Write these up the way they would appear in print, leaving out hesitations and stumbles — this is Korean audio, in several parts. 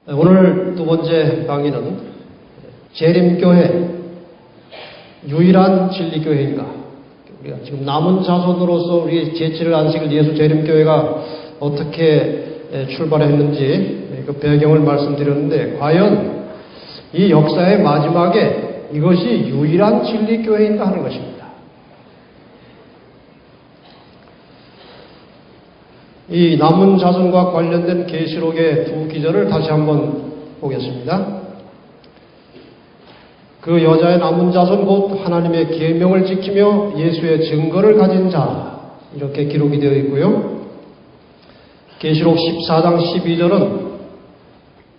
오늘 두 번째 강의는 재림교회, 유일한 진리교회인가? 우리가 지금 남은 자손으로서 우리 제7일 안식일 예수 재림교회가 어떻게 출발했는지 그 배경을 말씀드렸는데, 과연 이 역사의 마지막에 이것이 유일한 진리교회인가 하는 것입니다. 이 남은 자손과 관련된 계시록의 두 기절을 다시 한번 보겠습니다. 그 여자의 남은 자손 곧 하나님의 계명을 지키며 예수의 증거를 가진 자, 이렇게 기록이 되어 있고요. 계시록 14장 12절은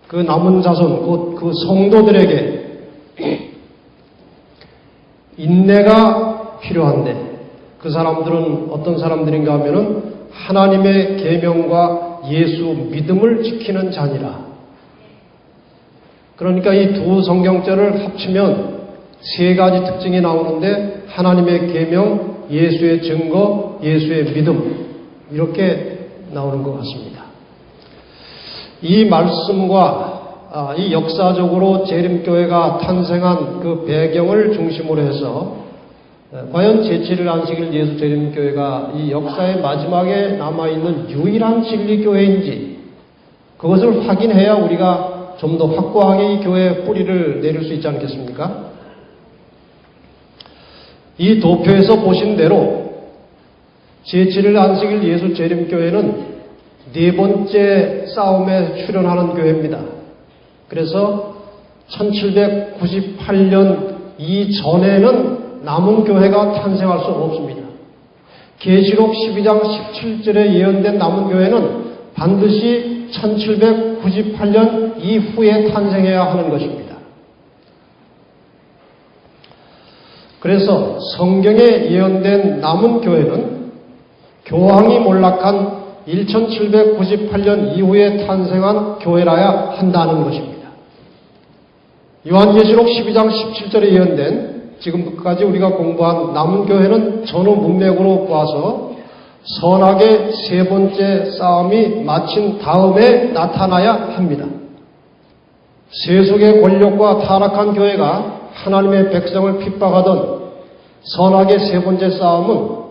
그 남은 자손 곧 그 성도들에게 인내가 필요한데, 그 사람들은 어떤 사람들인가 하면은 하나님의 계명과 예수 믿음을 지키는 자니라. 그러니까 이 두 성경절을 합치면 세 가지 특징이 나오는데, 하나님의 계명, 예수의 증거, 예수의 믿음, 이렇게 나오는 것 같습니다. 이 말씀과 이 역사적으로 재림교회가 탄생한 그 배경을 중심으로 해서 과연 제7일 안식일 예수 재림교회가 이 역사의 마지막에 남아있는 유일한 진리교회인지, 그것을 확인해야 우리가 좀 더 확고하게 이 교회의 뿌리를 내릴 수 있지 않겠습니까? 이 도표에서 보신 대로 제7일 안식일 예수 재림교회는 네 번째 싸움에 출연하는 교회입니다. 그래서 1798년 이전에는 남은 교회가 탄생할 수 없습니다. 계시록 12장 17절에 예언된 남은 교회는 반드시 1798년 이후에 탄생해야 하는 것입니다. 그래서 성경에 예언된 남은 교회는 교황이 몰락한 1798년 이후에 탄생한 교회라야 한다는 것입니다. 요한계시록 12장 17절에 예언된 지금까지 우리가 공부한 남은 교회는 전후 문맥으로 보아서 선악의 세 번째 싸움이 마친 다음에 나타나야 합니다. 세속의 권력과 타락한 교회가 하나님의 백성을 핍박하던 선악의 세 번째 싸움은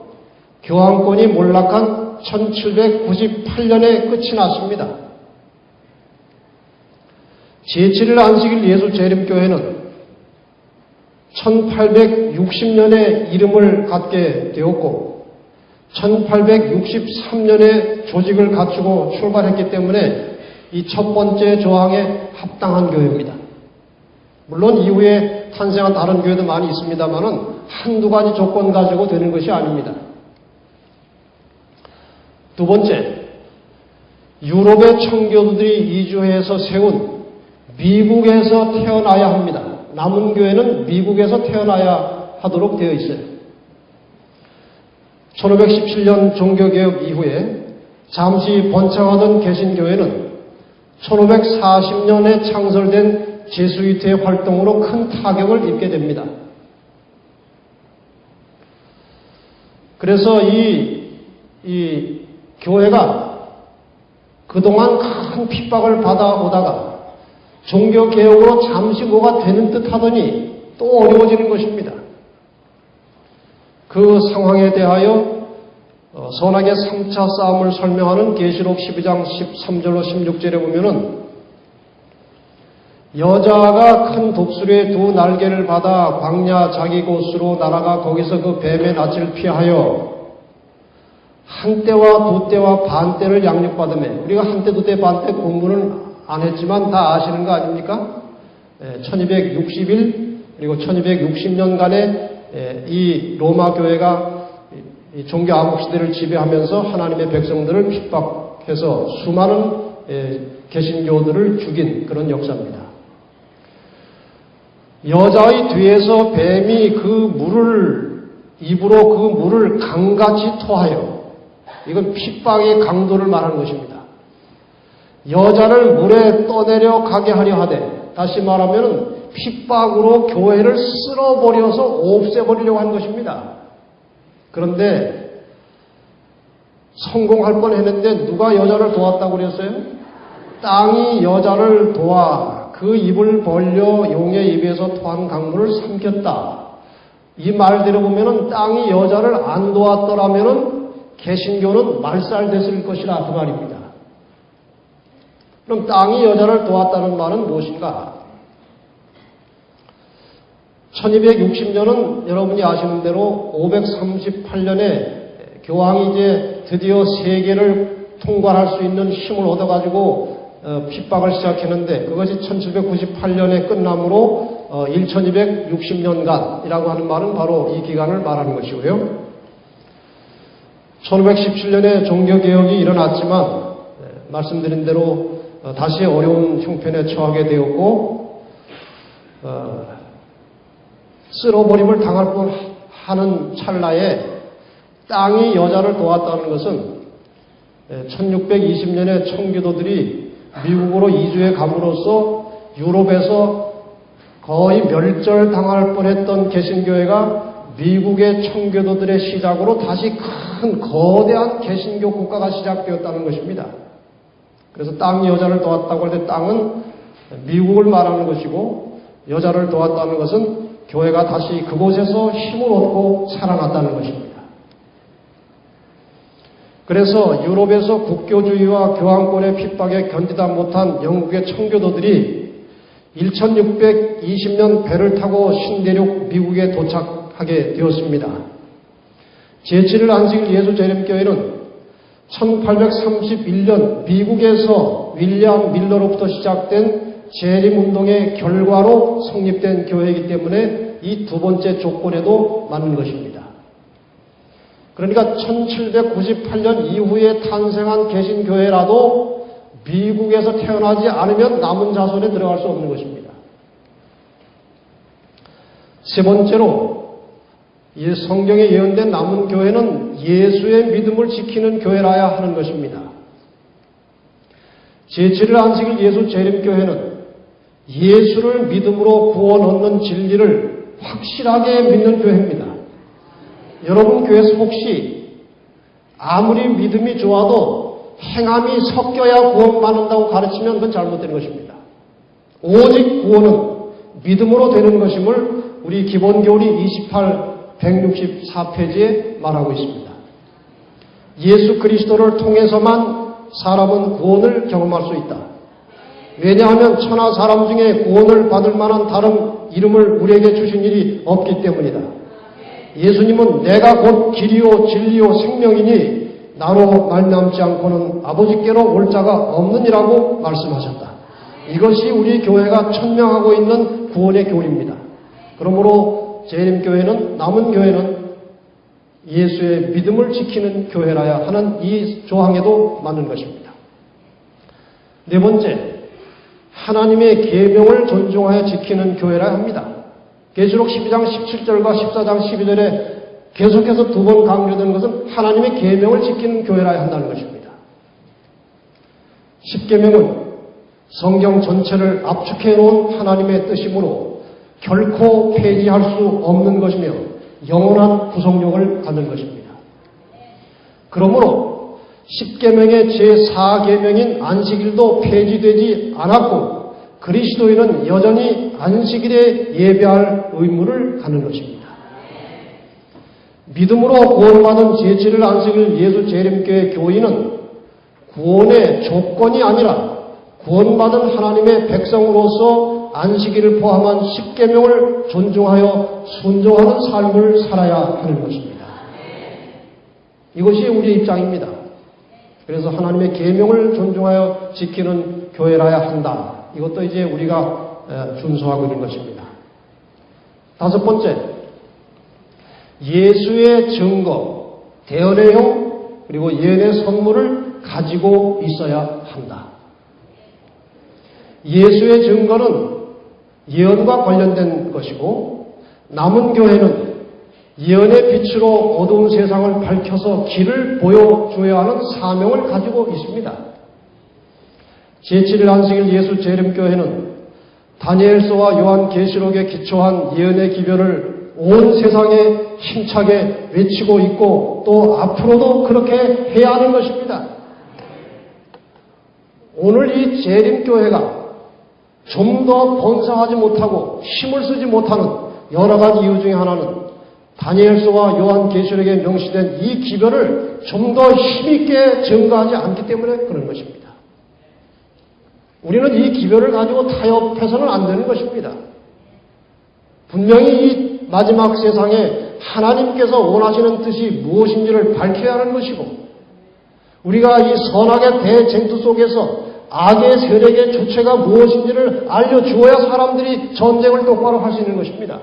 교황권이 몰락한 1798년에 끝이 났습니다. 제7일 안식일 예수 재림교회는 1860년에 이름을 갖게 되었고 1863년에 조직을 갖추고 출발했기 때문에 이 첫 번째 조항에 합당한 교회입니다. 물론 이후에 탄생한 다른 교회도 많이 있습니다만은 한두 가지 조건 가지고 되는 것이 아닙니다. 두 번째, 유럽의 청교도들이 이주해서 세운 미국에서 태어나야 합니다. 남은 교회는 미국에서 태어나야 하도록 되어 있어요. 1517년 종교개혁 이후에 잠시 번창하던 개신교회는 1540년에 창설된 제수이트의 활동으로 큰 타격을 입게 됩니다. 그래서 이 교회가 그동안 큰 핍박을 받아오다가 종교개혁으로 잠시 뭐가 되는 듯 하더니 또 어려워지는 것입니다. 그 상황에 대하여 선악의 3차 싸움을 설명하는 계시록 12장 13절로 16절에 보면은 여자가 큰 독수리의 두 날개를 받아 광야 자기 곳으로 날아가 거기서 그 뱀의 낯을 피하여 한 때와 두 때와 반 때를 양육받으며, 우리가 한 때, 두 때, 반 때 공부는 안 했지만 다 아시는 거 아닙니까? 1261 그리고 1260년간에 이 로마 교회가 종교 암흑 시대를 지배하면서 하나님의 백성들을 핍박해서 수많은 개신교들을 죽인 그런 역사입니다. 여자의 뒤에서 뱀이 입으로 그 물을 강같이 토하여, 이건 핍박의 강도를 말하는 것입니다. 여자를 물에 떠내려 가게 하려 하되, 다시 말하면 핍박으로 교회를 쓸어버려서 없애버리려고 하는 것입니다. 그런데 성공할 뻔했는데 누가 여자를 도왔다고 그랬어요? 땅이 여자를 도와 그 입을 벌려 용의 입에서 토한 강물을 삼켰다. 이 말대로 보면은 땅이 여자를 안 도왔더라면은 개신교는 말살됐을 것이라 그 말입니다. 그럼 땅이 여자를 도왔다는 말은 무엇인가? 1260년은 여러분이 아시는 대로 538년에 교황이 이제 드디어 세계를 통괄할 수 있는 힘을 얻어가지고 핍박을 시작했는데 그것이 1798년에 끝남으로 1260년간이라고 하는 말은 바로 이 기간을 말하는 것이고요. 1517년에 종교개혁이 일어났지만 말씀드린 대로 다시 어려운 형편에 처하게 되었고 쓸어버림을 당할 뻔하는 찰나에 땅이 여자를 도왔다는 것은 1620년에 청교도들이 미국으로 이주해 감으로써 유럽에서 거의 멸절당할 뻔했던 개신교회가 미국의 청교도들의 시작으로 다시 큰 거대한 개신교 국가가 시작되었다는 것입니다. 그래서 땅이 여자를 도왔다고 할 때 땅은 미국을 말하는 것이고 여자를 도왔다는 것은 교회가 다시 그곳에서 힘을 얻고 살아났다는 것입니다. 그래서 유럽에서 국교주의와 교황권의 핍박에 견디다 못한 영국의 청교도들이 1620년 배를 타고 신대륙 미국에 도착하게 되었습니다. 제7일 안식일 예수 재림교회는 1831년 미국에서 윌리엄 밀러로부터 시작된 재림운동의 결과로 성립된 교회이기 때문에 이 두 번째 조건에도 맞는 것입니다. 그러니까 1798년 이후에 탄생한 개신교회라도 미국에서 태어나지 않으면 남은 자손에 들어갈 수 없는 것입니다. 세 번째로 이 성경에 예언된 남은 교회는 예수의 믿음을 지키는 교회라야 하는 것입니다. 제7일 안식일 예수 재림교회는 예수를 믿음으로 구원 얻는 진리를 확실하게 믿는 교회입니다. 여러분 교회에서 혹시 아무리 믿음이 좋아도 행함이 섞여야 구원받는다고 가르치면 그건 잘못된 것입니다. 오직 구원은 믿음으로 되는 것임을 우리 기본교리 164페이지에 말하고 있습니다. 예수 그리스도를 통해서만 사람은 구원을 경험할 수 있다. 왜냐하면 천하 사람 중에 구원을 받을 만한 다른 이름을 우리에게 주신 일이 없기 때문이다. 예수님은 내가 곧 길이요 진리요 생명이니 나로 말미암지 않고는 아버지께로 올 자가 없느니라고 말씀하셨다. 이것이 우리 교회가 천명하고 있는 구원의 교리입니다. 그러므로 재림교회는 남은 교회는 예수의 믿음을 지키는 교회라야 하는 이 조항에도 맞는 것입니다. 네 번째, 하나님의 계명을 존중하여 지키는 교회라 합니다. 계시록 12장 17절과 14장 12절에 계속해서 두 번 강조되는 것은 하나님의 계명을 지키는 교회라야 한다는 것입니다. 십계명은 성경 전체를 압축해 놓은 하나님의 뜻이므로 결코 폐지할 수 없는 것이며 영원한 구속력을 갖는 것입니다. 그러므로 십계명의 제4계명인 안식일도 폐지되지 않았고 그리스도인은 여전히 안식일에 예배할 의무를 갖는 것입니다. 믿음으로 구원받은 제7일 안식일 예수 재림교회 교인은 구원의 조건이 아니라 구원받은 하나님의 백성으로서 안식일을 포함한 십계명을 존중하여 순종하는 삶을 살아야 하는 것입니다. 이것이 우리의 입장입니다. 그래서 하나님의 계명을 존중하여 지키는 교회라야 한다. 이것도 이제 우리가 준수하고 있는 것입니다. 다섯 번째, 예수의 증거, 대언의 그리고 예언의 선물을 가지고 있어야 한다. 예수의 증거는 예언과 관련된 것이고 남은 교회는 예언의 빛으로 어두운 세상을 밝혀서 길을 보여줘야 하는 사명을 가지고 있습니다. 제7일 안식일 예수 재림교회는 다니엘서와 요한계시록에 기초한 예언의 기별을 온 세상에 힘차게 외치고 있고 또 앞으로도 그렇게 해야 하는 것입니다. 오늘 이 재림교회가 좀 더 번성하지 못하고 힘을 쓰지 못하는 여러 가지 이유 중에 하나는 다니엘서와 요한계시록에 명시된 이 기별을 좀 더 힘있게 증거하지 않기 때문에 그런 것입니다. 우리는 이 기별을 가지고 타협해서는 안 되는 것입니다. 분명히 이 마지막 세상에 하나님께서 원하시는 뜻이 무엇인지를 밝혀야 하는 것이고, 우리가 이 선악의 대쟁투 속에서 악의 세력의 주체가 무엇인지를 알려주어야 사람들이 전쟁을 똑바로 할 수 있는 것입니다.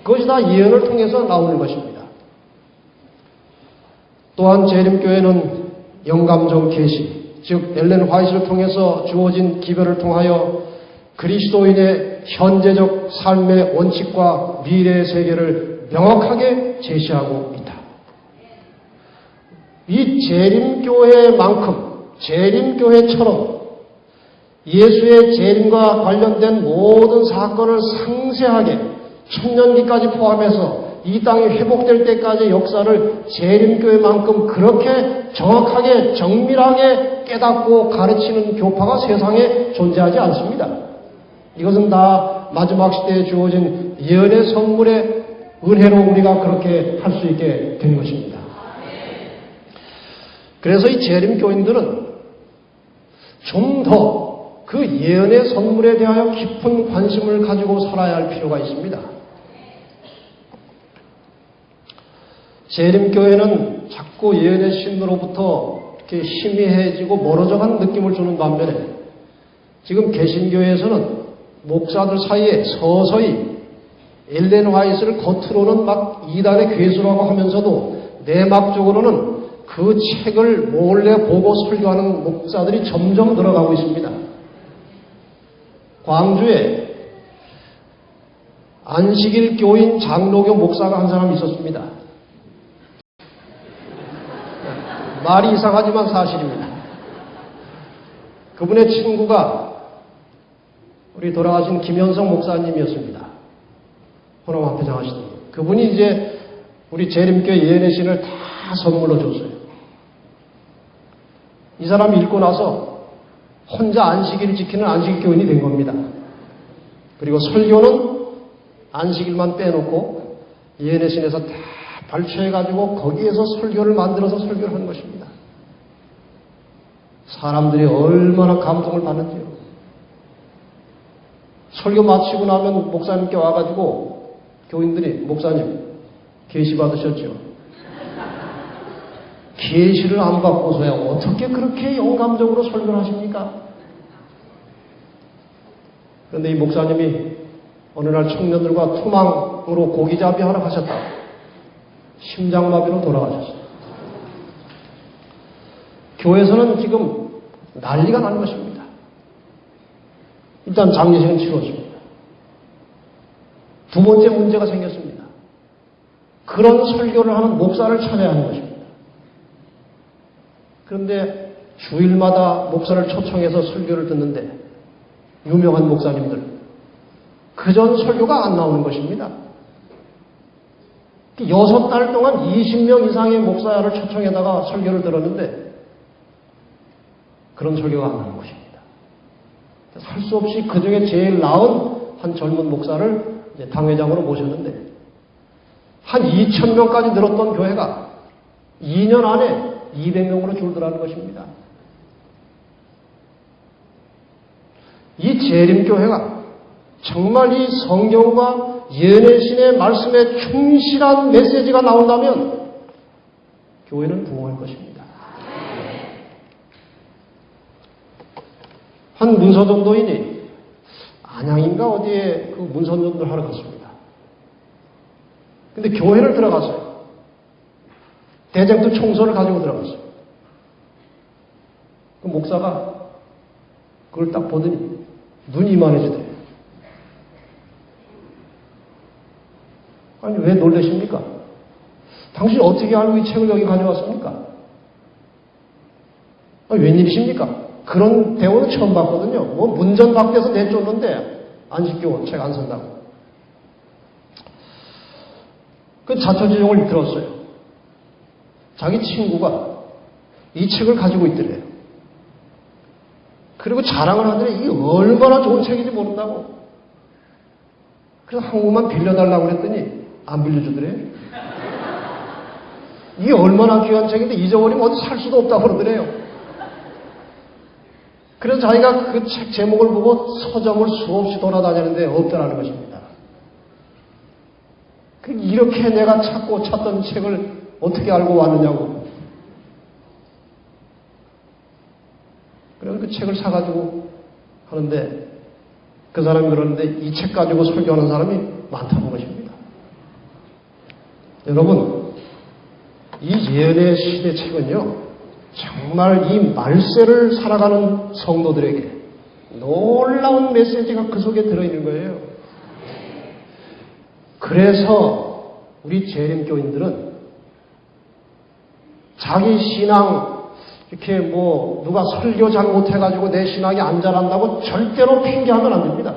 그것이 다 예언을 통해서 나오는 것입니다. 또한 재림교회는 영감적 계시, 즉 엘렌 화이트를 통해서 주어진 기별을 통하여 그리스도인의 현재적 삶의 원칙과 미래의 세계를 명확하게 제시하고 있다. 이 재림교회만큼, 재림교회처럼 예수의 재림과 관련된 모든 사건을 상세하게 천년기까지 포함해서 이 땅이 회복될 때까지 역사를 재림교회만큼 그렇게 정확하게 정밀하게 깨닫고 가르치는 교파가 세상에 존재하지 않습니다. 이것은 다 마지막 시대에 주어진 예언의 선물의 은혜로 우리가 그렇게 할 수 있게 된 것입니다. 그래서 이 재림교인들은 좀 더 그 예언의 선물에 대하여 깊은 관심을 가지고 살아야 할 필요가 있습니다. 재림교회는 자꾸 예언의 신으로부터 이렇게 희미해지고 멀어져가는 느낌을 주는 반면에 지금 개신교회에서는 목사들 사이에 서서히 엘렌 화이트를 겉으로는 막 이단의 괴수라고 하면서도 내막적으로는 그 책을 몰래 보고 설교하는 목사들이 점점 늘어가고 있습니다. 광주에 안식일 교인 장로교 목사가 한 사람 있었습니다. 말이 이상하지만 사실입니다. 그분의 친구가 우리 돌아가신 김현성 목사님이었습니다. 호남 앞회장 하시던 분. 그분이 이제 우리 재림교회 예언의 신을 다 선물로 줬어요. 이 사람이 읽고 나서 혼자 안식일을 지키는 안식일 교인이 된 겁니다. 그리고 설교는 안식일만 빼놓고 예언의 신에서 다 발췌해가지고 거기에서 설교를 만들어서 설교를 하는 것입니다. 사람들이 얼마나 감동을 받는지요. 설교 마치고 나면 목사님께 와가지고 교인들이 목사님 계시 받으셨죠? 계시를 안 받고서야 어떻게 그렇게 영감적으로 설교를 하십니까? 그런데 이 목사님이 어느 날 청년들과 투망으로 고기잡이 하러 가셨다. 심장마비로 돌아가셨어요. 교회에서는 지금 난리가 난 것입니다. 일단 장례식은 치렀습니다. 두 번째 문제가 생겼습니다. 그런 설교를 하는 목사를 찾아야 하는 것입니다. 그런데 주일마다 목사를 초청해서 설교를 듣는데 유명한 목사님들 그전 설교가 안 나오는 것입니다. 6달 동안 20명 이상의 목사를 초청해다가 설교를 들었는데 그런 설교가 안 나오는 것입니다. 할 수 없이 그 중에 제일 나은 한 젊은 목사를 이제 당회장으로 모셨는데 한 2,000명까지 늘었던 교회가 2년 안에 200명으로 줄더라는 것입니다. 이 재림교회가 정말 이 성경과 예언의 신의 말씀에 충실한 메시지가 나온다면 교회는 부흥할 것입니다. 한 문서전도인이 안양인가 어디에 그 문서전도를 하러 갔습니다. 근데 교회를 들어갔어요. 대쟁투 총서를 가지고 들어갔어요. 그 목사가 그걸 딱 보더니 눈이 이만해지더래요. 아니 왜 놀라십니까? 당신이 어떻게 알고 이 책을 여기 가져왔습니까? 아니, 웬일이십니까? 그런 대우는 처음 봤거든요. 뭐 문전박대에서 내쫓는데 안식교 책 안 산다고. 그 자초지종을 들었어요. 자기 친구가 이 책을 가지고 있더래요. 그리고 자랑을 하더니 이게 얼마나 좋은 책인지 모른다고. 그래서 한 권만 빌려달라고 그랬더니 안 빌려주더래요. 이게 얼마나 귀한 책인데 잊어버리면 어디 살 수도 없다고 그러더래요. 그래서 자기가 그 책 제목을 보고 서점을 수없이 돌아다니는데 없더라는 것입니다. 이렇게 내가 찾던 책을 어떻게 알고 왔느냐고. 그래서 그 책을 사가지고 하는데 그 사람이 그러는데 이 책 가지고 설교하는 사람이 많다는 것입니다. 여러분, 이 예언의 신의 책은요, 정말 이 말세를 살아가는 성도들에게 놀라운 메시지가 그 속에 들어있는 거예요. 그래서 우리 재림교인들은 자기 신앙 이렇게 누가 설교 잘 못해가지고 내 신앙이 안 자란다고 절대로 핑계하면 안 됩니다.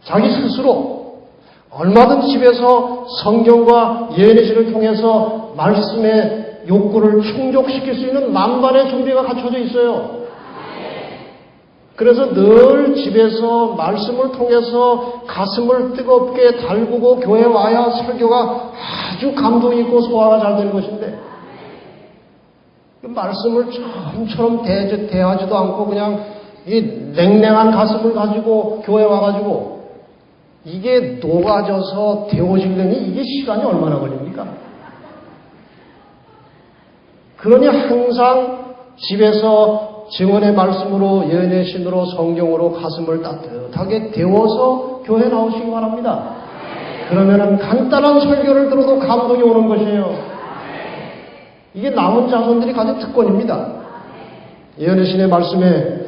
자기 스스로 얼마든 집에서 성경과 예언의 신을 통해서 말씀의 욕구를 충족시킬 수 있는 만반의 준비가 갖춰져 있어요. 그래서 늘 집에서 말씀을 통해서 가슴을 뜨겁게 달구고 교회 와야 설교가 아주 감동 있고 소화가 잘 되는 것인데 그 말씀을 처음처럼 대하지도 않고 그냥 이 냉랭한 가슴을 가지고 교회 와가지고 이게 녹아져서 데워지려니 이게 시간이 얼마나 걸립니까? 그러니 항상 집에서 증언의 말씀으로 예언의 신으로 성경으로 가슴을 따뜻하게 데워서 교회 나오시기 바랍니다. 그러면은 간단한 설교를 들어도 감동이 오는 것이에요. 이게 남은 자손들이 가진 특권입니다. 예언의 신의 말씀에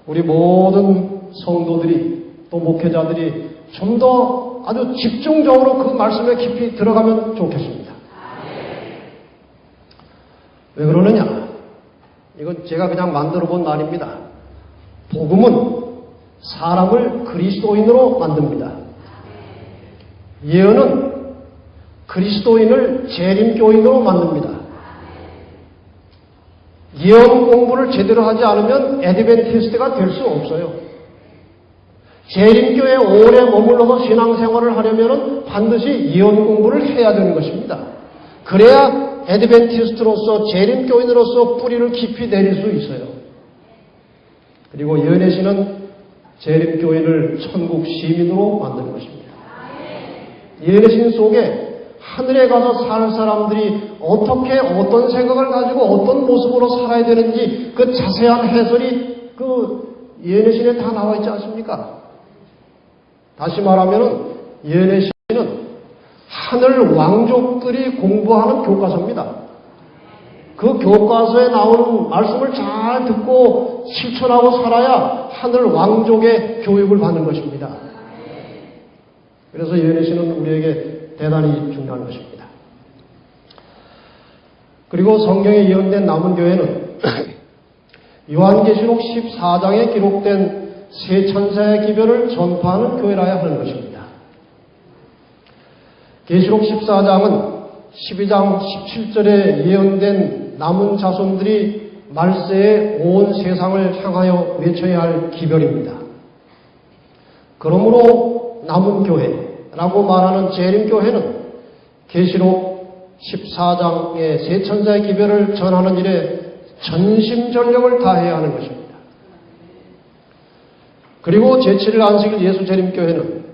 우리 모든 성도들이 또 목회자들이 좀 더 아주 집중적으로 그 말씀에 깊이 들어가면 좋겠습니다. 왜 그러느냐? 이건 제가 그냥 만들어 본 말입니다. 복음은 사람을 그리스도인으로 만듭니다. 예언은 그리스도인을 재림교인으로 만듭니다. 예언 공부를 제대로 하지 않으면 애드벤티스트가 될 수 없어요. 재림교에 오래 머물러서 신앙생활을 하려면 반드시 예언 공부를 해야 되는 것입니다. 그래야 애드벤티스트로서 재림교인으로서 뿌리를 깊이 내릴 수 있어요. 그리고 예언의 신은 재림교인을 천국 시민으로 만드는 것입니다. 예언의 신 속에 하늘에 가서 사는 사람들이 어떻게 어떤 생각을 가지고 어떤 모습으로 살아야 되는지 그 자세한 해설이 그 예언의 신에 다 나와 있지 않습니까? 다시 말하면 예언의 신은 하늘 왕족들이 공부하는 교과서입니다. 그 교과서에 나오는 말씀을 잘 듣고 실천하고 살아야 하늘 왕족의 교육을 받는 것입니다. 그래서 예언의 신은 우리에게 대단히 중요한 것입니다. 그리고 성경에 예언된 남은 교회는 요한계시록 14장에 기록된 세 천사의 기별을 전파하는 교회라야 하는 것입니다. 계시록 14장은 12장 17절에 예언된 남은 자손들이 말세에 온 세상을 향하여 외쳐야 할 기별입니다. 그러므로 남은 교회라고 말하는 재림교회는 계시록 14장의 세 천사의 기별을 전하는 일에 전심전력을 다해야 하는 것입니다. 그리고 제7일 안식일 예수 재림교회는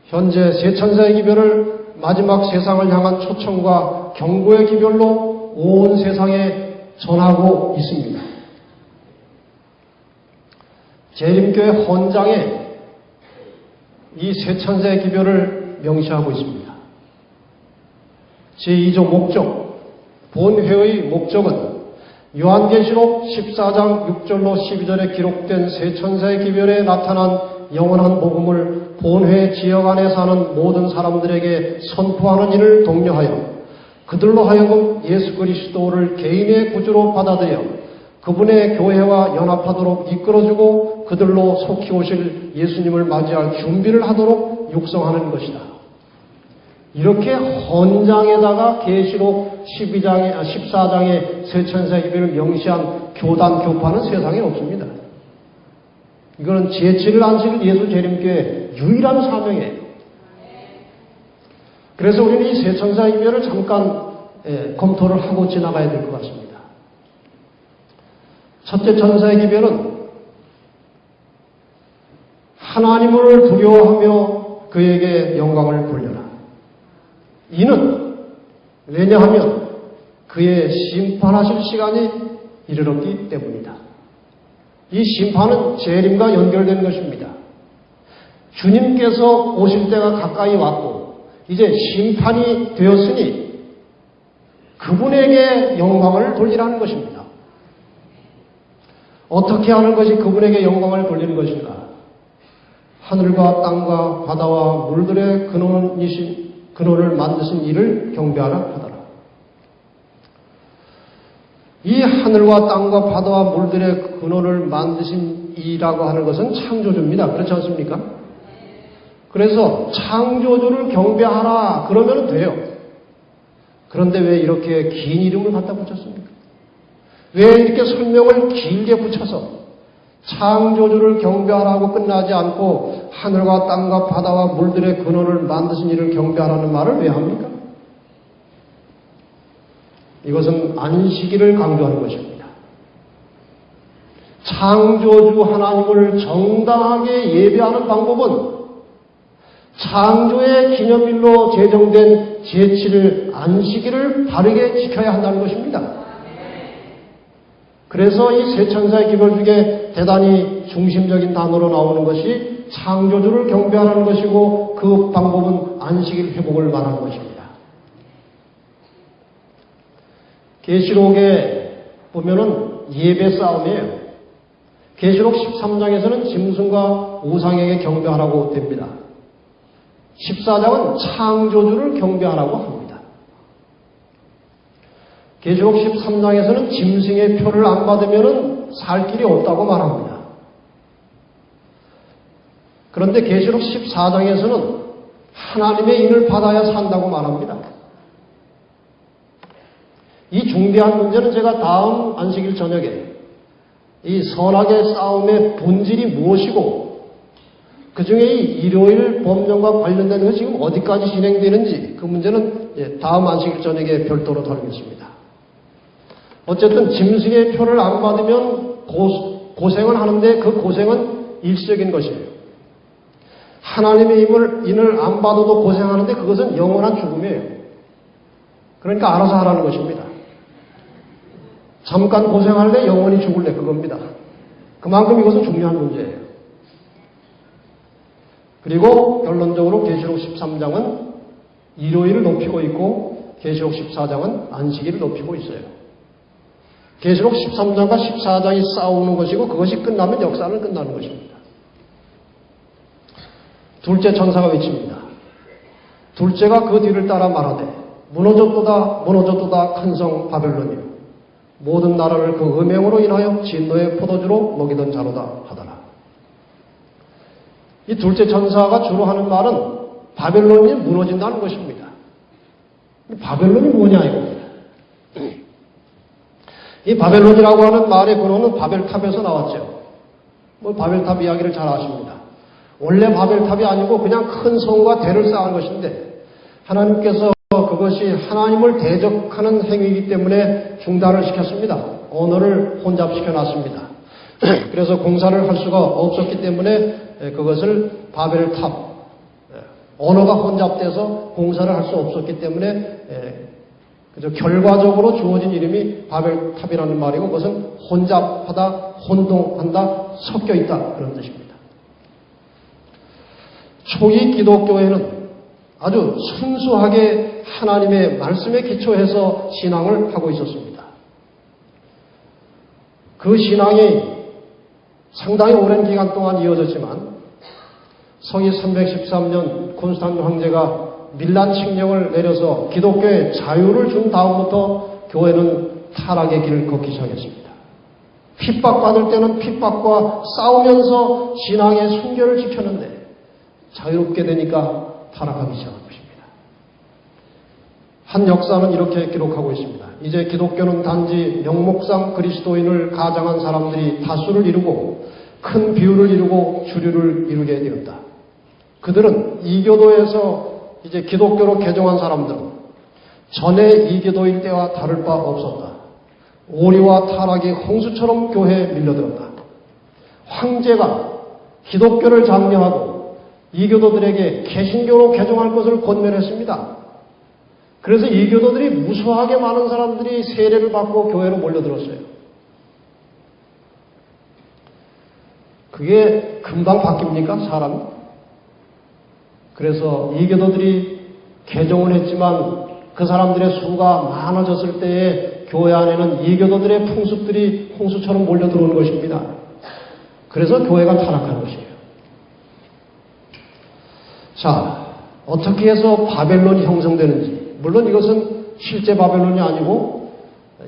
현재 세 천사의 기별을 마지막 세상을 향한 초청과 경고의 기별로 온 세상에 전하고 있습니다. 재림교회 헌장에 이 세 천사의 기별을 명시하고 있습니다. 제2조 목적, 본회의 목적은 요한계시록 14장 6절로 12절에 기록된 세 천사의 기별에 나타난 영원한 복음을 본회 지역 안에 사는 모든 사람들에게 선포하는 일을 독려하여 그들로 하여금 예수 그리스도를 개인의 구주로 받아들여 그분의 교회와 연합하도록 이끌어주고 그들로 속히 오실 예수님을 맞이할 준비를 하도록 육성하는 것이다. 이렇게 헌장에다가 계시록 14장의 세 천사의 기별을 명시한 교단, 교파는 세상에 없습니다. 이거는 제7일 안식일 예수 재림교의 유일한 사명이에요. 그래서 우리는 이 세 천사의 기별을 잠깐 검토를 하고 지나가야 될 것 같습니다. 첫째 천사의 기별은 하나님을 두려워하며 그에게 영광을 돌려라. 이는 왜냐하면 그의 심판하실 시간이 이르렀기 때문이다. 이 심판은 재림과 연결된 것입니다. 주님께서 오실 때가 가까이 왔고 이제 심판이 되었으니 그분에게 영광을 돌리라는 것입니다. 어떻게 하는 것이 그분에게 영광을 돌리는 것인가? 하늘과 땅과 바다와 물들의 근원을 만드신 이를 경배하라 하더라. 이 하늘과 땅과 바다와 물들의 근원을 만드신 이라고 하는 것은 창조주입니다. 그렇지 않습니까? 그래서 창조주를 경배하라 그러면 돼요. 그런데 왜 이렇게 긴 이름을 갖다 붙였습니까? 왜 이렇게 설명을 길게 붙여서 창조주를 경배하라고 끝나지 않고 하늘과 땅과 바다와 물들의 근원을 만드신 이를 경배하라는 말을 왜 합니까? 이것은 안식일을 강조하는 것입니다. 창조주 하나님을 정당하게 예배하는 방법은 창조의 기념일로 제정된 제7일 안식일을 바르게 지켜야 한다는 것입니다. 그래서 이 세 천사의 기별 중에 대단히 중심적인 단어로 나오는 것이 창조주를 경배하는 것이고 그 방법은 안식일 회복을 말하는 것입니다. 계시록에 보면은 예배 싸움이에요. 계시록 13장에서는 짐승과 우상에게 경배하라고 됩니다. 14장은 창조주를 경배하라고 합니다. 계시록 13장에서는 짐승의 표를 안 받으면 살 길이 없다고 말합니다. 그런데 계시록 14장에서는 하나님의 인을 받아야 산다고 말합니다. 이 중대한 문제는 제가 다음 안식일 저녁에 이 선악의 싸움의 본질이 무엇이고 그 중에 이 일요일 법령과 관련된 것이 지금 어디까지 진행되는지 그 문제는 다음 안식일 저녁에 별도로 다루겠습니다. 어쨌든 짐승의 표를 안 받으면 고생을 하는데 그 고생은 일시적인 것이에요. 하나님의 인을 안 받아도 고생하는데 그것은 영원한 죽음이에요. 그러니까 알아서 하라는 것입니다. 잠깐 고생할래 영원히 죽을래 그겁니다. 그만큼 이것은 중요한 문제예요. 그리고 결론적으로 계시록 13장은 일요일을 높이고 있고 계시록 14장은 안식일을 높이고 있어요. 계시록 13장과 14장이 싸우는 것이고 그것이 끝나면 역사는 끝나는 것입니다. 둘째 천사가 외칩니다. 둘째가 그 뒤를 따라 말하되 무너졌도다 큰 성 바벨론이요 모든 나라를 그 음행으로 인하여 진노의 포도주로 먹이던 자로다 하더라. 이 둘째 천사가 주로 하는 말은 바벨론이 무너진다는 것입니다. 바벨론이 뭐냐 이겁니다. 이 바벨론이라고 하는 말의 근원은 바벨탑에서 나왔죠. 바벨탑 이야기를 잘 아십니다. 원래 바벨탑이 아니고 그냥 큰 성과 대를 쌓은 것인데 하나님께서 그것이 하나님을 대적하는 행위이기 때문에 중단을 시켰습니다. 언어를 혼잡시켜 놨습니다. 그래서 공사를 할 수가 없었기 때문에 그것을 바벨탑, 언어가 혼잡돼서 공사를 할 수 없었기 때문에 결과적으로 주어진 이름이 바벨탑이라는 말이고 그것은 혼잡하다, 혼동한다, 섞여 있다 그런 뜻입니다. 초기 기독교에는 아주 순수하게 하나님의 말씀에 기초해서 신앙을 하고 있었습니다. 그 신앙이 상당히 오랜 기간 동안 이어졌지만 성이 313년 콘스탄틴 황제가 밀란 칙령을 내려서 기독교에 자유를 준 다음부터 교회는 타락의 길을 걷기 시작했습니다. 핍박받을 때는 핍박과 싸우면서 신앙의 순결을 지켰는데 자유롭게 되니까 타락하기 시작한 것입니다. 한 역사는 이렇게 기록하고 있습니다. 이제 기독교는 단지 명목상 그리스도인을 가장한 사람들이 다수를 이루고 큰 비율을 이루고 주류를 이루게 되었다. 그들은 이교도에서 이제 기독교로 개종한 사람들은 전에 이교도일 때와 다를 바 없었다. 오리와 타락이 홍수처럼 교회에 밀려들었다. 황제가 기독교를 장려하고 이교도들에게 개신교로 개종할 것을 권면했습니다. 그래서 이교도들이 무수하게 많은 사람들이 세례를 받고 교회로 몰려들었어요. 그게 금방 바뀝니까? 사람이? 그래서 이교도들이 개종을 했지만 그 사람들의 수가 많아졌을 때에 교회 안에는 이교도들의 풍습들이 홍수처럼 몰려들어오는 것입니다. 그래서 교회가 타락한 것이에요. 자, 어떻게 해서 바벨론이 형성되는지. 물론 이것은 실제 바벨론이 아니고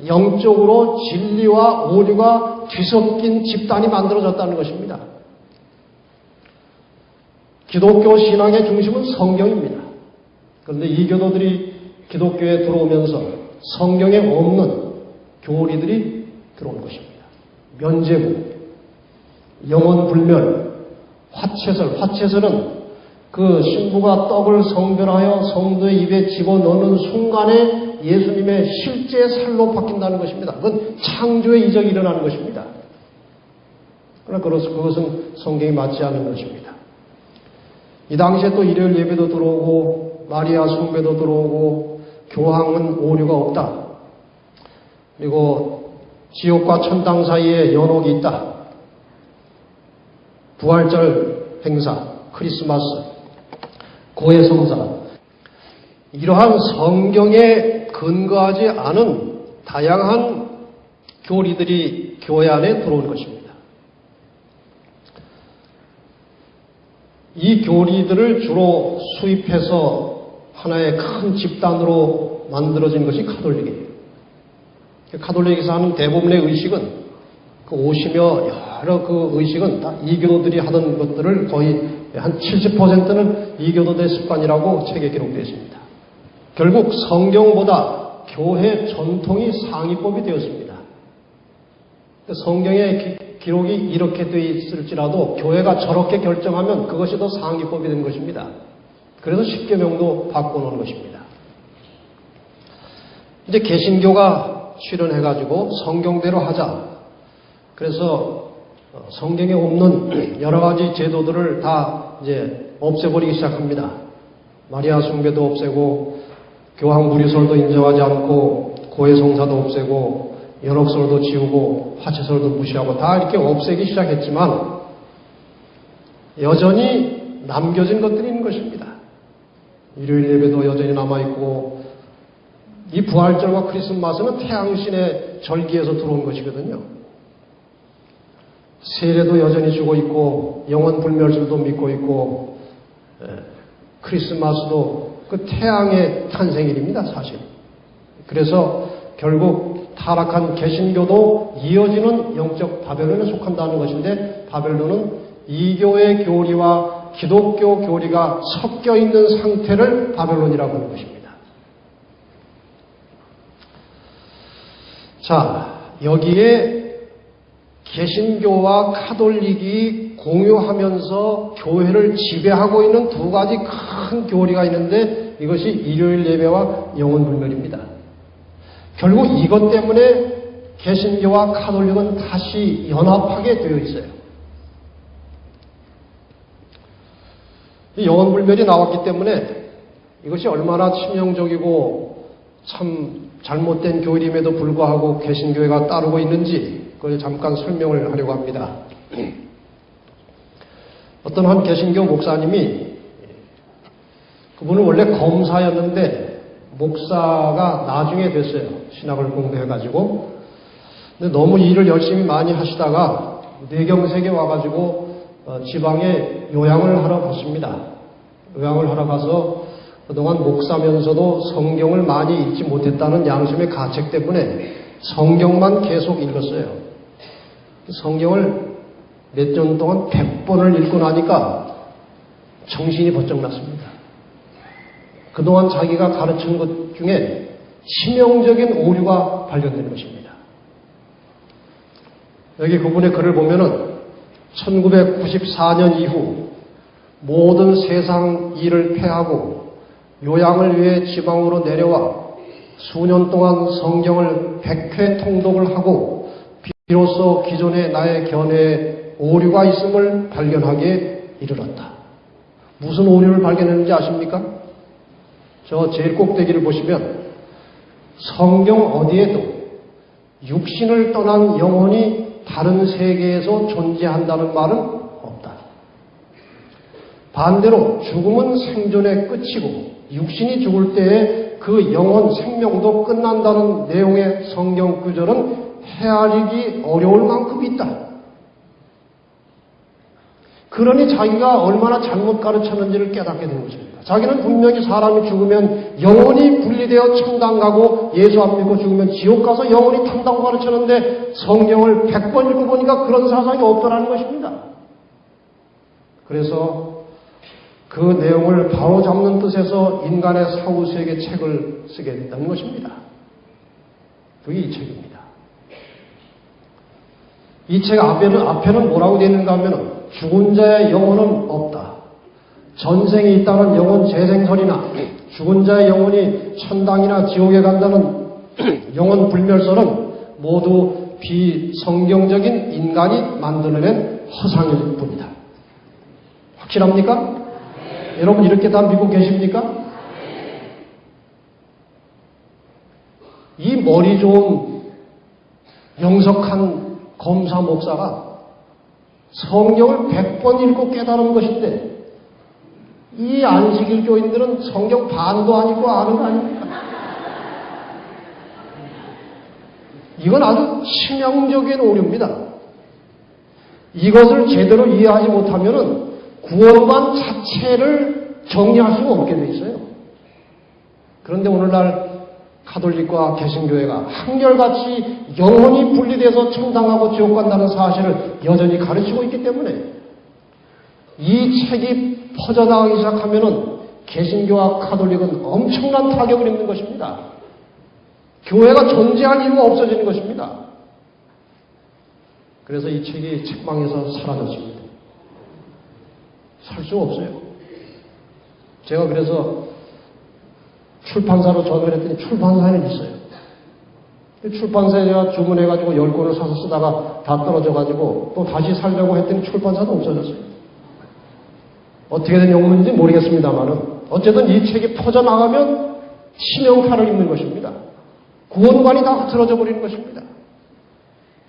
영적으로 진리와 오류가 뒤섞인 집단이 만들어졌다는 것입니다. 기독교 신앙의 중심은 성경입니다. 그런데 이교도들이 기독교에 들어오면서 성경에 없는 교리들이 들어온 것입니다. 면죄부, 영원불멸, 화채설. 화채설은 그 신부가 떡을 성별하여 성도의 입에 집어넣는 순간에 예수님의 실제 살로 바뀐다는 것입니다. 그건 창조의 이적이 일어나는 것입니다. 그러나 그것은 성경이 맞지 않는 것입니다. 이 당시에 또 일요일 예배도 들어오고 마리아 숭배도 들어오고 교황은 오류가 없다. 그리고 지옥과 천당 사이에 연옥이 있다. 부활절 행사, 크리스마스, 고해성사, 이러한 성경에 근거하지 않은 다양한 교리들이 교회 안에 들어온 것입니다. 이 교리들을 주로 수입해서 하나의 큰 집단으로 만들어진 것이 카톨릭이에요. 카톨릭에서 하는 대부분의 의식은 그 오시며 여러 그 의식은 다 이교도들이 하던 것들을 거의 한 70%는 이교도들의 습관이라고 책에 기록되어 있습니다. 결국 성경보다 교회 전통이 상위법이 되었습니다. 성경의 기록이 이렇게 되어 있을지라도 교회가 저렇게 결정하면 그것이 더 상위법이 된 것입니다. 그래서 십계명도 바꿔놓은 것입니다. 이제 개신교가 출현해가지고 성경대로 하자. 그래서 성경에 없는 여러 가지 제도들을 다 이제 없애버리기 시작합니다. 마리아 숭배도 없애고 교황 무리설도 인정하지 않고 고해성사도 없애고 연옥설도 지우고 화채설도 무시하고 다 이렇게 없애기 시작했지만 여전히 남겨진 것들이 있는 것입니다. 일요일 예배도 여전히 남아있고 이 부활절과 크리스마스는 태양신의 절기에서 들어온 것이거든요. 세례도 여전히 주고 있고 영원불멸절도 믿고 있고 크리스마스도 그 태양의 탄생일입니다. 사실. 그래서 결국 타락한 개신교도 이어지는 영적 바벨론에 속한다는 것인데 바벨론은 이교의 교리와 기독교 교리가 섞여 있는 상태를 바벨론이라고 하는 것입니다. 자, 여기에 개신교와 카톨릭이 공유하면서 교회를 지배하고 있는 두 가지 큰 교리가 있는데 이것이 일요일 예배와 영원불멸입니다. 결국 이것 때문에 개신교와 카톨릭은 다시 연합하게 되어 있어요. 이 영원불멸이 나왔기 때문에 이것이 얼마나 치명적이고 참 잘못된 교리임에도 불구하고 개신교회가 따르고 있는지 그걸 잠깐 설명을 하려고 합니다. 어떤 한 개신교 목사님이 그분은 원래 검사였는데 목사가 나중에 됐어요. 신학을 공부해가지고. 근데 너무 일을 열심히 많이 하시다가 뇌경색에 와가지고 지방에 요양을 하러 갔습니다. 요양을 하러 가서 그동안 목사면서도 성경을 많이 읽지 못했다는 양심의 가책 때문에 성경만 계속 읽었어요. 성경을 몇 년 동안 100번을 읽고 나니까 정신이 번쩍 났습니다. 그동안 자기가 가르친 것 중에 치명적인 오류가 발견되는 것입니다. 여기 그분의 글을 보면은 1994년 이후 모든 세상 일을 폐하고 요양을 위해 지방으로 내려와 수년 동안 성경을 100회 통독을 하고 비로소 기존의 나의 견해에 오류가 있음을 발견하기에 이르렀다. 무슨 오류를 발견했는지 아십니까? 저 제일 꼭대기를 보시면 성경 어디에도 육신을 떠난 영혼이 다른 세계에서 존재한다는 말은 없다. 반대로 죽음은 생존의 끝이고 육신이 죽을 때에 그 영혼 생명도 끝난다는 내용의 성경 구절은 헤아리기 어려울 만큼 있다. 그러니 자기가 얼마나 잘못 가르쳤는지를 깨닫게 된 것입니다. 자기는 분명히 사람이 죽으면 영혼이 분리되어 천당 가고 예수 안 믿고 죽으면 지옥 가서 영혼이 탄다고 가르쳤는데 성경을 100번 읽어보니까 그런 사상이 없더라는 것입니다. 그래서 그 내용을 바로잡는 뜻에서 인간의 사후세계 책을 쓰게 됐다는 것입니다. 그게 이 책입니다. 이 책 앞에는 뭐라고 되어 있는가 하면 죽은 자의 영혼은 없다. 전생이 있다는 영혼 재생설이나 죽은 자의 영혼이 천당이나 지옥에 간다는 영혼 불멸설은 모두 비성경적인 인간이 만들어낸 허상일 뿐이다. 확실합니까? 여러분 이렇게 다 믿고 계십니까? 이 머리 좋은 영석한 검사 목사가 성경을 100번 읽고 깨달은 것인데 이 안식일교인들은 성경 반도 안 읽고 아는 거 아닙니까? 이건 아주 치명적인 오류입니다. 이것을 제대로 이해하지 못하면 구원관 자체를 정리할 수가 없게 돼 있어요. 그런데 오늘날 가톨릭과 개신교회가 한결같이 영혼이 분리돼서 천당하고 지옥 간다는 사실을 여전히 가르치고 있기 때문에 이 책이 퍼져나가기 시작하면은 개신교와 가톨릭은 엄청난 타격을 입는 것입니다. 교회가 존재할 이유가 없어지는 것입니다. 그래서 이 책이 책방에서 사라졌습니다. 살 수가 없어요. 제가 그래서 출판사로 전화를 했더니 출판사에는 있어요. 출판사에 제가 주문해가지고 10권을 사서 쓰다가 다 떨어져가지고 또 다시 살려고 했더니 출판사도 없어졌어요. 어떻게 된 영문인지 모르겠습니다만은 어쨌든 이 책이 퍼져나가면 치명타를 입는 것입니다. 구원관이 다 흐트러져 버리는 것입니다.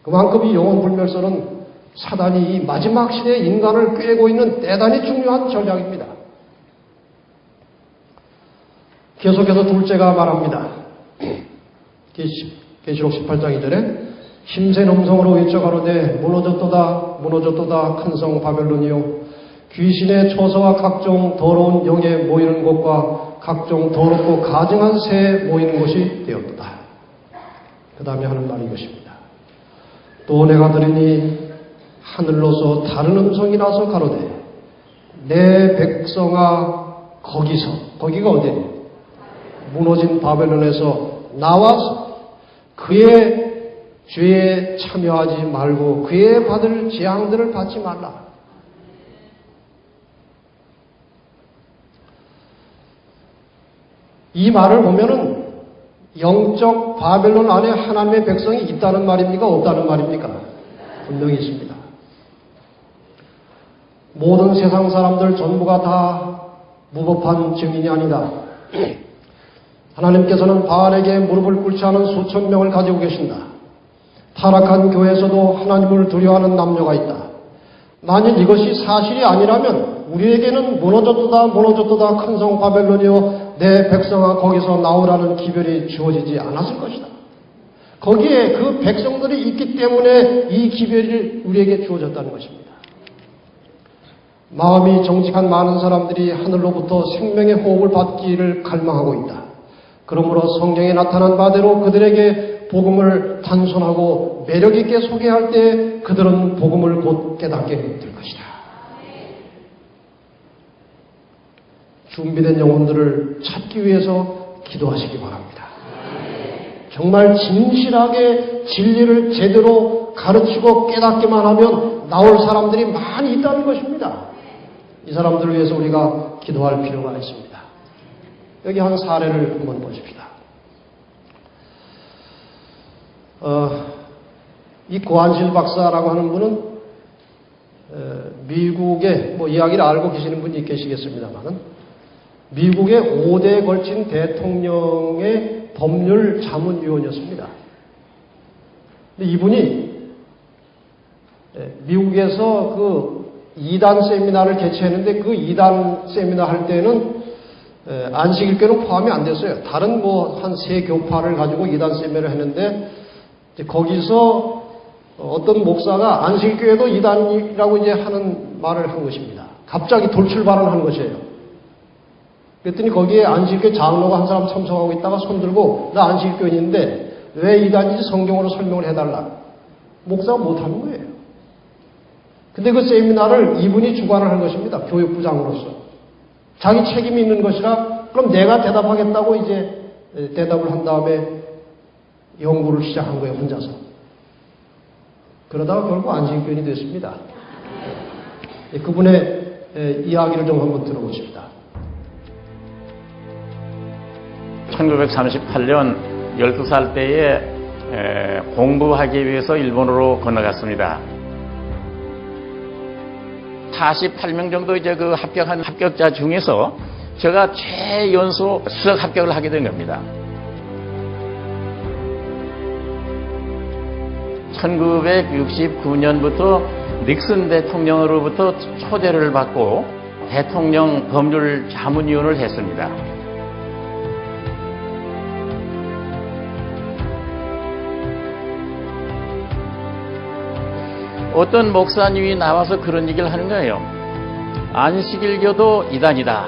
그만큼 이 영혼불멸설은 사단이 이 마지막 시대의 인간을 꿰고 있는 대단히 중요한 전략입니다. 계속해서 둘째가 말합니다. 계시록 18장 2절에 힘센 음성으로 외쳐가로되 무너졌도다 무너졌도다 큰 성 바벨론이요 귀신의 처소와 각종 더러운 영에 모이는 곳과 각종 더럽고 가증한 새에 모이는 곳이 되었도다. 그 다음에 하는 말이 이것입니다. 또 내가 들으니 하늘로서 다른 음성이 나서 가로되 내 백성아 거기서 거기가 어디예요? 무너진 바벨론에서 나와서 그의 죄에 참여하지 말고 그의 받을 재앙들을 받지 말라. 이 말을 보면은 영적 바벨론 안에 하나님의 백성이 있다는 말입니까? 없다는 말입니까? 분명히 있습니다. 모든 세상 사람들 전부가 다 무법한 증인이 아니다. 하나님께서는 바알에게 무릎을 꿇지 않은 수천 명을 가지고 계신다. 타락한 교회에서도 하나님을 두려워하는 남녀가 있다. 만일 이것이 사실이 아니라면 우리에게는 무너졌도다 무너졌도다 큰 성 바벨론이요 내 백성아 거기서 나오라는 기별이 주어지지 않았을 것이다. 거기에 그 백성들이 있기 때문에 이 기별이 우리에게 주어졌다는 것입니다. 마음이 정직한 많은 사람들이 하늘로부터 생명의 호흡을 받기를 갈망하고 있다. 그러므로 성경에 나타난 바대로 그들에게 복음을 단순하고 매력있게 소개할 때 그들은 복음을 곧 깨닫게 될 것이다. 준비된 영혼들을 찾기 위해서 기도하시기 바랍니다. 정말 진실하게 진리를 제대로 가르치고 깨닫기만 하면 나올 사람들이 많이 있다는 것입니다. 이 사람들을 위해서 우리가 기도할 필요가 있습니다. 여기 한 사례를 한번 보십시다. 이 고한실 박사라고 하는 분은 미국의 이야기를 알고 계시는 분이 계시겠습니다만은 미국의 5대에 걸친 대통령의 법률 자문위원이었습니다. 근데 이분이 미국에서 그 2단 세미나를 개최했는데 그 2단 세미나 할 때는 안식일교는 포함이 안 됐어요. 다른 한 3교파를 가지고 2단 세미나를 했는데 거기서 어떤 목사가 안식교에도 2단이라고 이제 하는 말을 한 것입니다. 갑자기 돌출 발언한 것이에요. 그랬더니 거기에 안식교 장로가 한 사람 참석하고 있다가 손들고 나 안식교인인데 왜 2단인지 성경으로 설명을 해달라. 목사가 못하는 거예요. 근데 그 세미나를 이분이 주관을 한 것입니다. 교육부장으로서. 자기 책임이 있는 것이라 그럼 내가 대답하겠다고 이제 대답을 한 다음에 연구를 시작한 거예요. 혼자서. 그러다가 결국 안식교인이 됐습니다. 그분의 이야기를 좀 한번 들어보십니다. 1938년 12살 때에 공부하기 위해서 일본으로 건너갔습니다. 48명 정도 이제 그 합격한 합격자 중에서 제가 최연소 수석 합격을 하게 된 겁니다. 1969년부터 닉슨 대통령으로부터 초대를 받고 대통령 법률 자문위원을 했습니다. 어떤 목사님이 나와서 그런 얘기를 하는 거예요. 안식일교도 이단이다.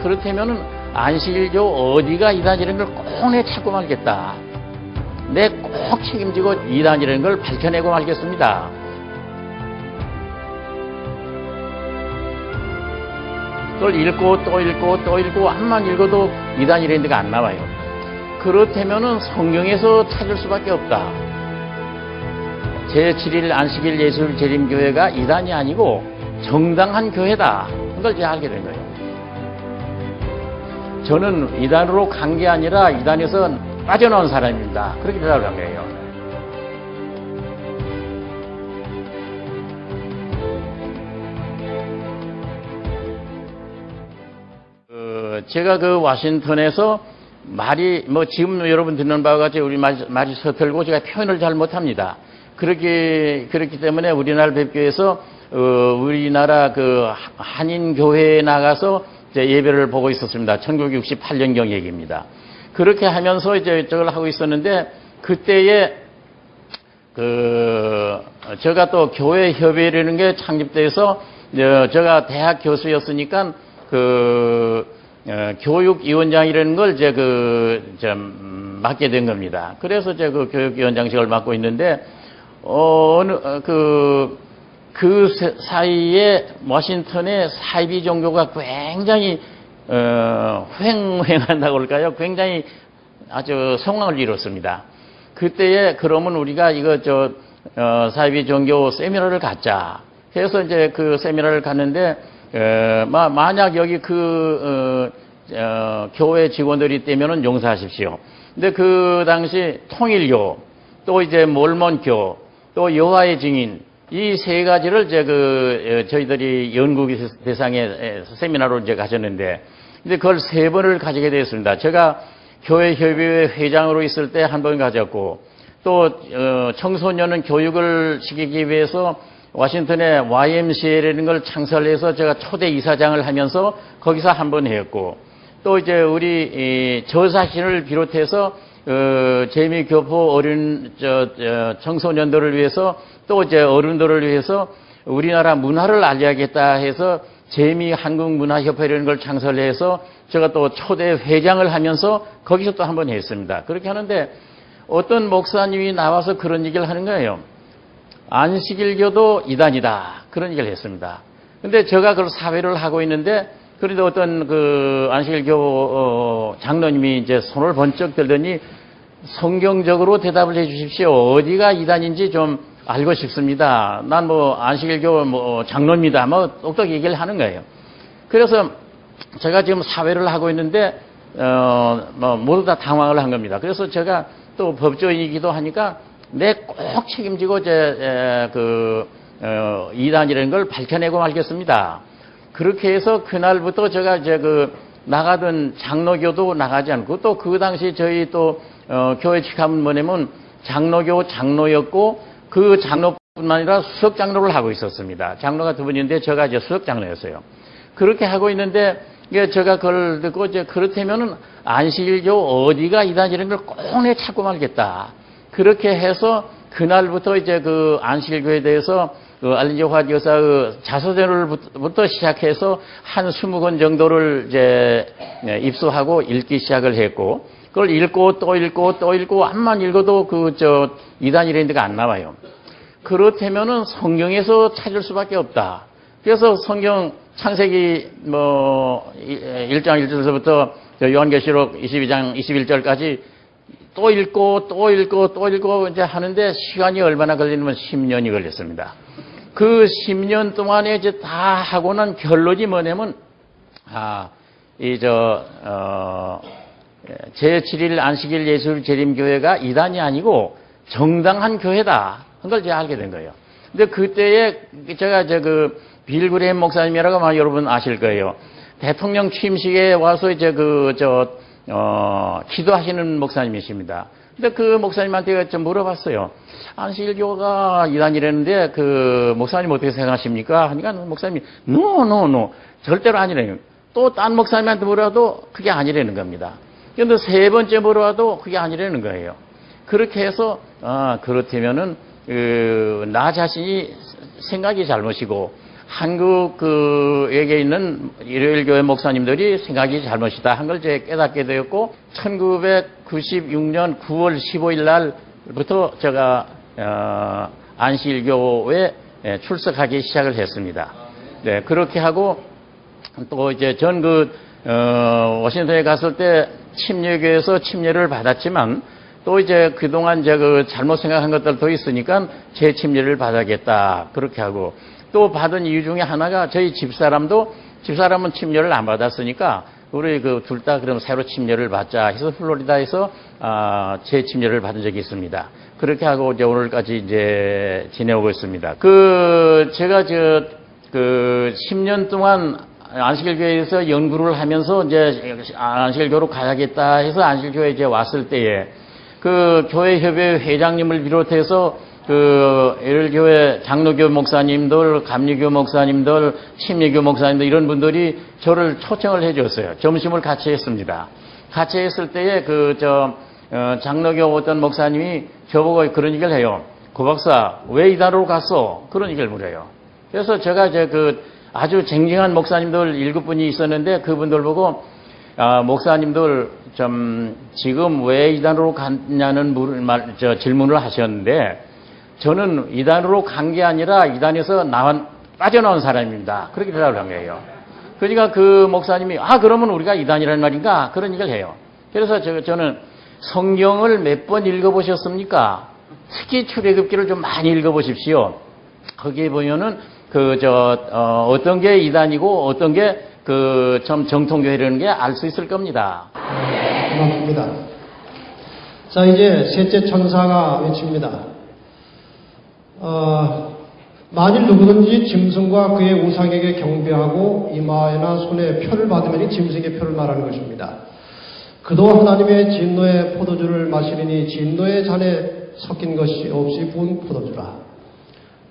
그렇다면 안식일교 어디가 이단이라는 걸 꼭 내 찾고 말겠다. 내 꼭 책임지고 이단이라는 걸 밝혀내고 말겠습니다. 또 읽고 또 읽고 또 읽고 한만 읽어도 이단이라는 데가 안 나와요. 그렇다면 성경에서 찾을 수밖에 없다. 제7일 안식일 예수를 재림교회가 이단이 아니고 정당한 교회다. 그걸 제가 알게 된 거예요. 저는 이단으로 간 게 아니라 이단에서 빠져나온 사람입니다. 그렇게 대답을 한 거예요. 제가 그 와싱턴에서 말이 지금 여러분 듣는 바와 같이 우리 말이 서툴고 제가 표현을 잘 못합니다. 그렇기 때문에 우리나라 뵙교에서 우리나라 그 한인 교회에 나가서 이제 예배를 보고 있었습니다. 1968년경 얘기입니다. 그렇게 하면서 이제 저걸 하고 있었는데 그때에 제가 또 교회 협의회라는 게 창립돼서 제가 대학 교수였으니까 교육위원장이라는 걸 이제 맡게 된 겁니다. 그래서 제가 그 교육위원장직을 맡고 있는데 그 사이에 워싱턴의 사이비 종교가 굉장히 횡행한다고 할까요? 굉장히 아주 성황을 이뤘습니다. 그때에 그러면 우리가 사이비 종교 세미나를 갖자. 해서 이제 그 세미나를 갔는데 만약 여기 교회 직원들이 있다면은 용서하십시오. 근데 그 당시 통일교, 또 이제 몰몬교, 또 여호와의 증인, 이 세 가지를 이제 저희들이 연구 대상의 세미나로 이제 가졌는데, 근데 그걸 3번을 가지게 되었습니다. 제가 교회 협의회 회장으로 있을 때 한 번 가졌고, 또 청소년은 교육을 시키기 위해서 워싱턴에 YMCA라는 걸 창설해서 제가 초대 이사장을 하면서 거기서 한 번 했고, 또 이제 우리 저 자신을 비롯해서 재미교포 어린 청소년들을 위해서 또 이제 어른들을 위해서 우리나라 문화를 알려야겠다 해서 재미 한국문화협회라는 걸 창설해서 제가 또 초대 회장을 하면서 거기서 또 한 번 했습니다. 그렇게 하는데 어떤 목사님이 나와서 그런 얘기를 하는 거예요. 안식일교도 이단이다. 그런 얘기를 했습니다. 근데 제가 그걸 사회를 하고 있는데 그런데 어떤 안식일교 장로님이 이제 손을 번쩍 들더니 성경적으로 대답을 해 주십시오. 어디가 이단인지 좀 알고 싶습니다. 난 뭐 안식일교 뭐 장로입니다. 뭐 똑똑히 얘기를 하는 거예요. 그래서 제가 지금 사회를 하고 있는데 뭐 모두 다 당황을 한 겁니다. 그래서 제가 또 법조인이기도 하니까 내 꼭 책임지고 이단이라는 걸 밝혀내고 말겠습니다. 그렇게 해서 그날부터 제가 이제 나가던 장로교도 나가지 않고 또 그 당시 저희 또 교회 직함은 뭐냐면 장로였고 그 장로뿐만 아니라 수석 장로를 하고 있었습니다. 장로가 두 분인데 제가 이제 수석 장로였어요. 그렇게 하고 있는데 제가 그걸 듣고 이제 그렇다면은 안식일교 어디가 이단이라는 걸 꼭 내 찾고 말겠다. 그렇게 해서 그날부터 이제 안식일교에 대해서 알린조화 여사 자서전을부터 시작해서 한 20권 정도를 이제 입수하고 읽기 시작을 했고, 그걸 읽고 또 읽고 또 읽고 암만 읽어도 이단이라는 데가 안 나와요. 그렇다면은 성경에서 찾을 수밖에 없다. 그래서 성경 창세기 1장 1절서부터 요한계시록 22장 21절까지 또 읽고 또 읽고 또 읽고 이제 하는데 시간이 얼마나 걸리냐면 10년이 걸렸습니다. 그 10년 동안에 이제 다 하고 난 결론이 뭐냐면 제7일 안식일 예술 재림교회가 이단이 아니고 정당한 교회다 한 걸 제가 알게 된 거예요. 근데 그때에 제가 빌 그레임 목사님이라고 아마 여러분 아실 거예요. 대통령 취임식에 와서 이제 기도하시는 목사님이십니다. 근데 그 목사님한테 좀 물어봤어요. 안식일교가 이단이라는데 목사님 어떻게 생각하십니까? 하니까 목사님이 no 절대로 아니래요. 또 딴 목사님한테 물어도 그게 아니라는 겁니다. 그런데 세 번째 물어봐도 그게 아니라는 거예요. 그렇게 해서 그렇다면은 나 자신이 생각이 잘못이고 한국에게 있는 일요일교회 목사님들이 생각이 잘못이다 한 걸 제가 깨닫게 되었고 1996년 9월 15일 날부터 제가 안식일교에 출석하기 시작을 했습니다. 네, 그렇게 하고 또 이제 전 워싱턴에 갔을 때 침례교에서 침례를 받았지만 또 이제 그동안 제가 잘못 생각한 것들도 있으니까 재침례를 받아야겠다 그렇게 하고 또 받은 이유 중에 하나가 저희 집사람은 침례를 안 받았으니까 우리 둘 다 그럼 새로 침례를 받자 해서 플로리다에서 재침례를 받은 적이 있습니다. 그렇게 하고 이제 오늘까지 이제 지내오고 있습니다. 제가 10년 동안 안식일교회에서 연구를 하면서 이제 안식일교로 가야겠다 해서 안식일교회에 이제 왔을 때에 교회협회 회장님을 비롯해서 일요일교회 장로교 목사님들, 감리교 목사님들, 침례교 목사님들 이런 분들이 저를 초청을 해줬어요. 점심을 같이 했습니다. 같이 했을 때에 장로교 어떤 목사님이 저보고 그런 얘기를 해요. 고 박사 왜 이단으로 갔어? 그런 얘기를 물어요. 그래서 제가 이제 아주 쟁쟁한 목사님들 7분이 있었는데 그분들 보고 목사님들 지금 왜 이단으로 갔냐는 질문을 하셨는데 저는 이단으로 간 게 아니라 이단에서 빠져나온 사람입니다. 그렇게 대답을 한 거예요. 그러니까 그 목사님이 그러면 우리가 이단이라는 말인가? 그런 얘기를 해요. 그래서 저는 성경을 몇 번 읽어보셨습니까? 특히 출애굽기를 좀 많이 읽어보십시오. 거기에 보면은 어떤 게 이단이고 어떤 게 정통교회라는 게 알 수 있을 겁니다. 고맙습니다. 자, 이제 셋째 천사가 외칩니다. 만일 누구든지 짐승과 그의 우상에게 경배하고 이마에나 손에 표를 받으면 이 짐승의 표를 말하는 것입니다. 그도 하나님의 진노의 포도주를 마시리니 진노의 잔에 섞인 것이 없이 부은 포도주라.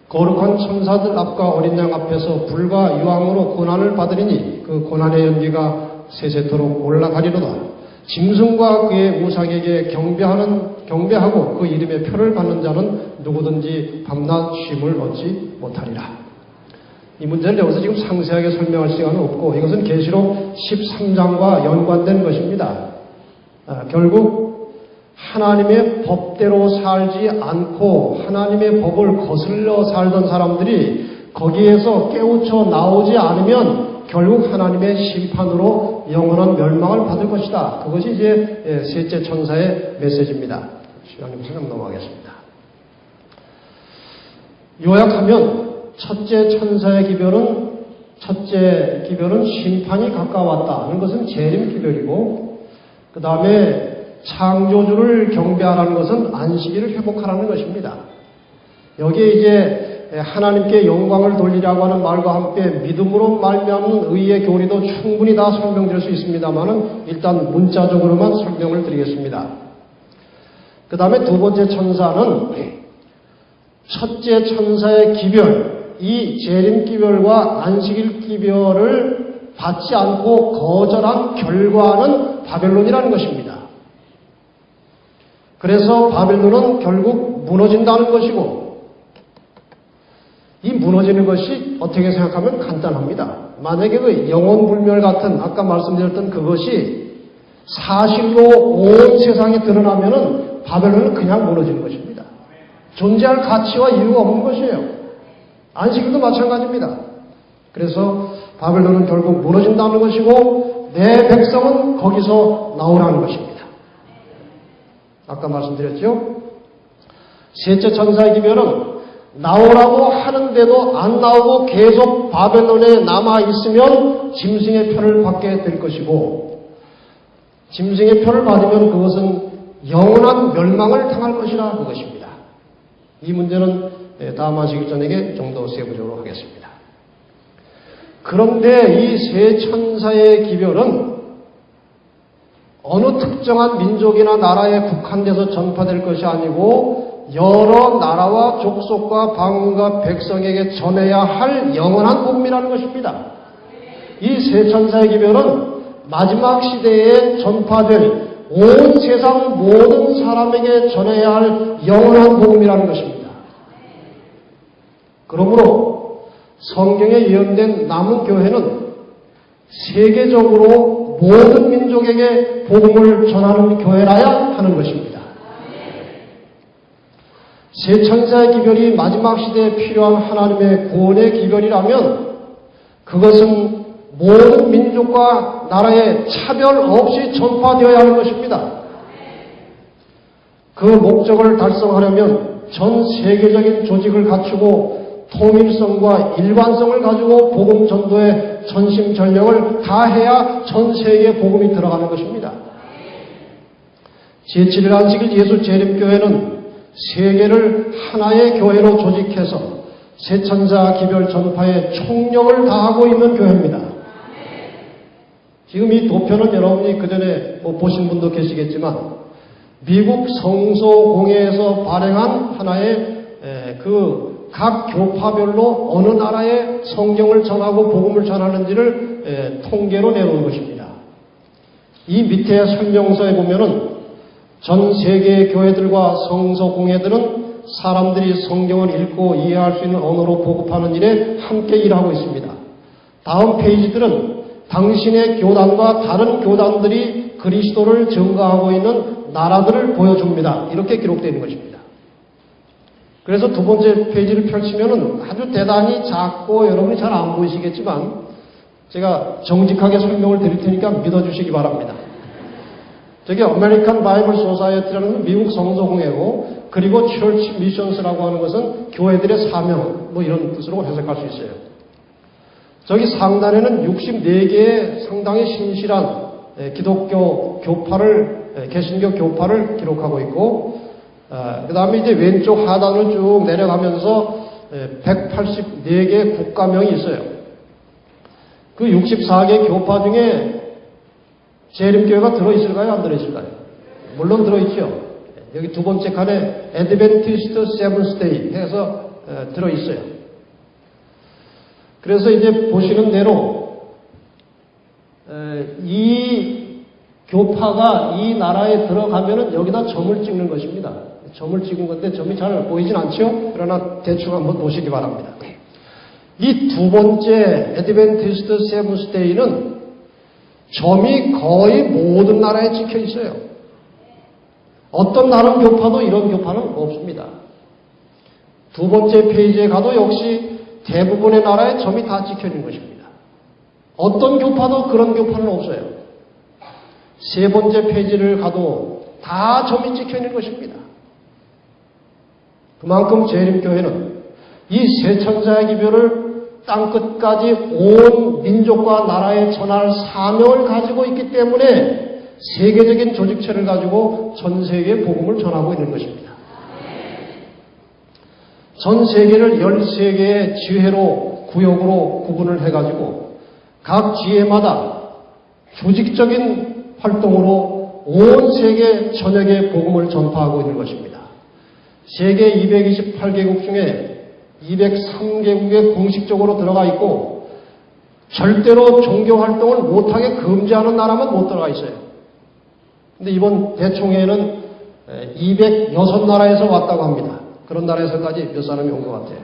거룩한 천사들 앞과 어린 양 앞에서 불과 유황으로 고난을 받으리니 그 고난의 연기가 세세토록 올라가리로다. 짐승과 그의 우상에게 경배하고 그 이름의 표를 받는 자는 누구든지 밤낮 쉼을 얻지 못하리라. 이 문제를 여기서 지금 상세하게 설명할 시간은 없고 이것은 계시록 13장과 연관된 것입니다. 결국 하나님의 법대로 살지 않고 하나님의 법을 거슬러 살던 사람들이 거기에서 깨우쳐 나오지 않으면 결국 하나님의 심판으로 영원한 멸망을 받을 것이다. 그것이 이제 셋째 천사의 메시지입니다. 시간이 없어서 넘어가겠습니다. 요약하면 첫째 천사의 기별은 심판이 가까웠다는 것은 재림 기별이고, 그 다음에 창조주를 경배하라는 것은 안식일을 회복하라는 것입니다. 여기에 이제 하나님께 영광을 돌리라고 하는 말과 함께 믿음으로 말미암는 의의 교리도 충분히 다 설명드릴 수 있습니다만은 일단 문자적으로만 설명을 드리겠습니다. 그 다음에 두 번째 천사는 첫째 천사의 기별, 이 재림 기별과 안식일 기별을 받지 않고 거절한 결과는 바벨론이라는 것입니다. 그래서 바벨론은 결국 무너진다는 것이고, 이 무너지는 것이 어떻게 생각하면 간단합니다. 만약에 그 영혼불멸 같은 아까 말씀드렸던 그것이 사실로 온 세상에 드러나면은 바벨론은 그냥 무너지는 것입니다. 존재할 가치와 이유가 없는 것이에요. 안식일도 마찬가지입니다. 그래서 바벨론은 결국 무너진다는 것이고 내 백성은 거기서 나오라는 것입니다. 아까 말씀드렸죠? 셋째 천사의 기별은 나오라고 하는데도 안 나오고 계속 바벨론에 남아있으면 짐승의 표를 받게 될 것이고, 짐승의 표를 받으면 그것은 영원한 멸망을 당할 것이라 그것입니다. 이 문제는 다음 안식일 저녁에 좀 더 세부적으로 하겠습니다. 그런데 이 세 천사의 기별은 어느 특정한 민족이나 나라에 국한돼서 전파될 것이 아니고 여러 나라와 족속과 방언과 백성에게 전해야 할 영원한 복음이라는 것입니다. 이 세 천사의 기별은 마지막 시대에 전파될 온 세상 모든 사람에게 전해야 할 영원한 복음이라는 것입니다. 그러므로 성경에 예언된 남은 교회는 세계적으로 모든 민족에게 복음을 전하는 교회라야 하는 것입니다. 세 천사의 기별이 마지막 시대에 필요한 하나님의 구원의 기별이라면 그것은 모든 민족과 나라에 차별 없이 전파되어야 하는 것입니다. 그 목적을 달성하려면 전 세계적인 조직을 갖추고 통일성과 일관성을 가지고 복음 전도에 전심전력을 다해야 전 세계에 복음이 들어가는 것입니다. 제7일 안식일 예수 재림교회는 세계를 하나의 교회로 조직해서 세 천사 기별 전파에 총력을 다하고 있는 교회입니다. 지금 이 도표는 여러분이 그전에 보신 분도 계시겠지만 미국 성소공회에서 발행한 하나의 각 교파별로 어느 나라에 성경을 전하고 복음을 전하는지를 통계로 내놓은 것입니다. 이 밑에 설명서에 보면은 전 세계의 교회들과 성소공회들은 사람들이 성경을 읽고 이해할 수 있는 언어로 보급하는 일에 함께 일하고 있습니다. 다음 페이지들은 당신의 교단과 다른 교단들이 그리스도를 증거하고 있는 나라들을 보여줍니다. 이렇게 기록되어 있는 것입니다. 그래서 두 번째 페이지를 펼치면은 아주 대단히 작고 여러분이 잘 안 보이시겠지만 제가 정직하게 설명을 드릴 테니까 믿어주시기 바랍니다. 저게 아메리칸 바이블 소사이어티라는 미국 성소공회고, 그리고 처치 미션스라고 하는 것은 교회들의 사명, 이런 뜻으로 해석할 수 있어요. 저기 상단에는 64개의 상당히 신실한 기독교 교파를, 개신교 교파를 기록하고 있고, 그 다음에 이제 왼쪽 하단을 쭉 내려가면서 184개의 국가명이 있어요. 그 64개 교파 중에 재림교회가 들어있을까요? 안 들어있을까요? 물론 들어있죠. 여기 두 번째 칸에 애드벤티스트 세븐스데이 해서 들어있어요. 그래서 이제 보시는 대로 이 교파가 이 나라에 들어가면은 여기다 점을 찍는 것입니다. 점을 찍은 건데 점이 잘 보이진 않죠? 그러나 대충 한번 보시기 바랍니다. 이 두 번째 애드벤티스트 세븐스데이는 점이 거의 모든 나라에 찍혀 있어요. 어떤 다른 교파도 이런 교파는 없습니다. 두 번째 페이지에 가도 역시 대부분의 나라에 점이 다 찍혀 있는 것입니다. 어떤 교파도 그런 교파는 없어요. 세 번째 페이지를 가도 다 점이 찍혀 있는 것입니다. 그만큼 재림교회는 이 세 천사의 기별을 땅끝까지 온 민족과 나라에 전할 사명을 가지고 있기 때문에 세계적인 조직체를 가지고 전 세계에 복음을 전하고 있는 것입니다. 전 세계를 13개의 지회로 구역으로 구분을 해가지고 각 지회마다 조직적인 활동으로 온 세계 전역에 복음을 전파하고 있는 것입니다. 세계 228개국 중에 203개국에 공식적으로 들어가 있고 절대로 종교활동을 못하게 금지하는 나라만 못 들어가 있어요. 근데 이번 대총회에는 206나라에서 왔다고 합니다. 그런 나라에서까지 몇 사람이 온 것 같아요.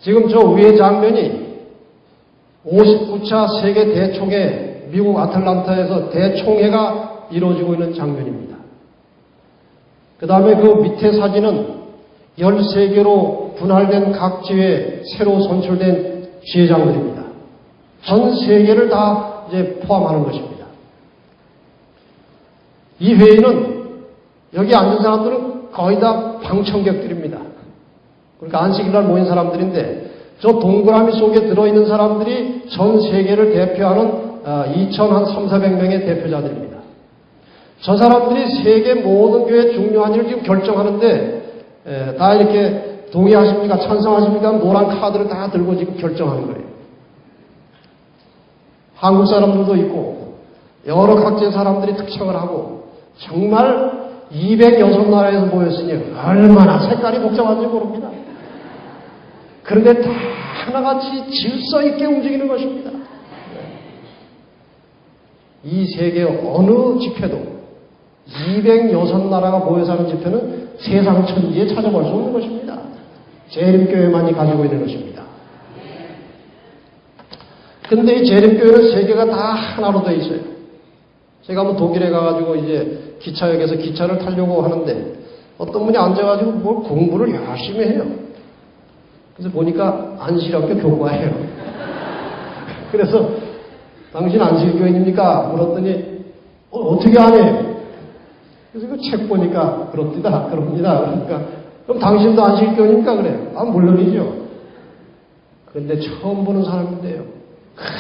지금 저 위에 장면이 59차 세계 대총회, 미국 아틀란타에서 대총회가 이루어지고 있는 장면입니다. 그 다음에 그 밑에 사진은 13개로 분할된 각 지회에 새로 선출된 지회장들입니다. 전 세계를 다 이제 포함하는 것입니다. 이 회의는 여기 앉은 사람들은 거의 다 방청객들입니다. 그러니까 안식일날 모인 사람들인데 저 동그라미 속에 들어있는 사람들이 전 세계를 대표하는 2,300명의 대표자들입니다. 저 사람들이 세계 모든 교회 중요한 일을 지금 결정하는데 다 이렇게 동의하십니까? 찬성하십니까? 노란 카드를 다 들고 지금 결정하는 거예요. 한국 사람들도 있고 여러 각지의 사람들이 특청을 하고 정말 206나라에서 모였으니 얼마나 색깔이 복잡한지 모릅니다. 그런데 다 하나같이 질서 있게 움직이는 것입니다. 이 세계 어느 집회도 206나라가 모여 사는 집회는 세상 천지에 찾아볼 수 없는 것입니다. 재림교회만이 가지고 있는 것입니다. 그런데 이 재림교회는 세계가 다 하나로 되어 있어요. 제가 한번 독일에 가가지고 이제 기차역에서 기차를 타려고 하는데 어떤 분이 앉아가지고 뭘 공부를 열심히 해요. 그래서 보니까 안식일학교 교과예요. 그래서 당신 안식일교인입니까? 물었더니 어떻게 하네? 그래서 그 책 보니까 그럽니다. 그러니까 그럼 당신도 안식일교인입니까? 그래요. 아 물론이죠. 그런데 처음 보는 사람인데요.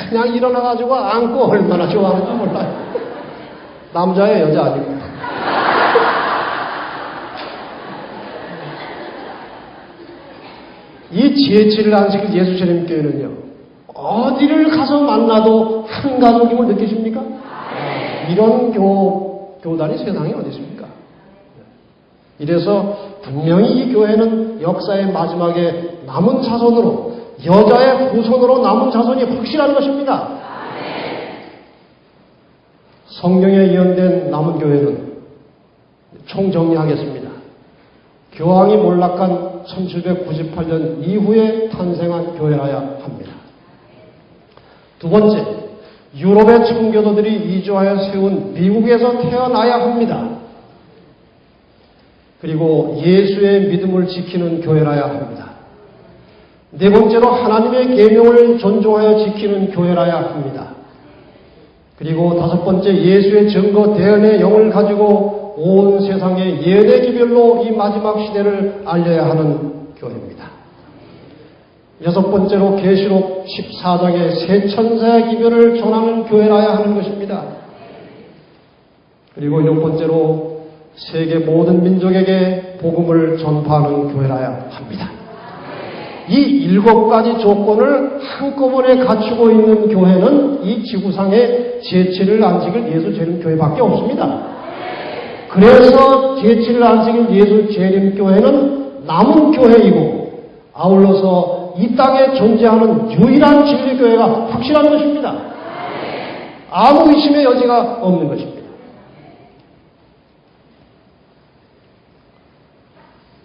그냥 일어나가지고 안고 얼마나 좋아하는지 몰라요. 남자예요, 여자 아니고. 이 제7일 안식일 예수재림교회는요, 어디를 가서 만나도 한 가족임을 느끼십니까? 이런 교단이 세상에 어디 있습니까? 이래서 분명히 이 교회는 역사의 마지막에 남은 자손으로, 여자의 후손으로 남은 자손이 확실한 것입니다. 성경에 예언된 남은 교회는 총정리하겠습니다. 교황이 몰락한 1798년 이후에 탄생한 교회라야 합니다. 두 번째, 유럽의 청교도들이 이주하여 세운 미국에서 태어나야 합니다. 그리고 예수의 믿음을 지키는 교회라야 합니다. 네 번째로 하나님의 계명을 존중하여 지키는 교회라야 합니다. 그리고 다섯 번째, 예수의 증거 대언의 영을 가지고 온 세상의 예언의 기별로 이 마지막 시대를 알려야 하는 교회입니다. 여섯 번째로 계시록 14장의 세 천사의 기별을 전하는 교회라야 하는 것입니다. 그리고 일곱 번째로 세계 모든 민족에게 복음을 전파하는 교회라야 합니다. 이 일곱 가지 조건을 한꺼번에 갖추고 있는 교회는 이 지구상에 제7일 안식일 예수 재림교회밖에 없습니다. 그래서 제7일 안식일 예수 재림교회는 남은 교회이고 아울러서 이 땅에 존재하는 유일한 진리교회가 확실한 것입니다. 아무 의심의 여지가 없는 것입니다.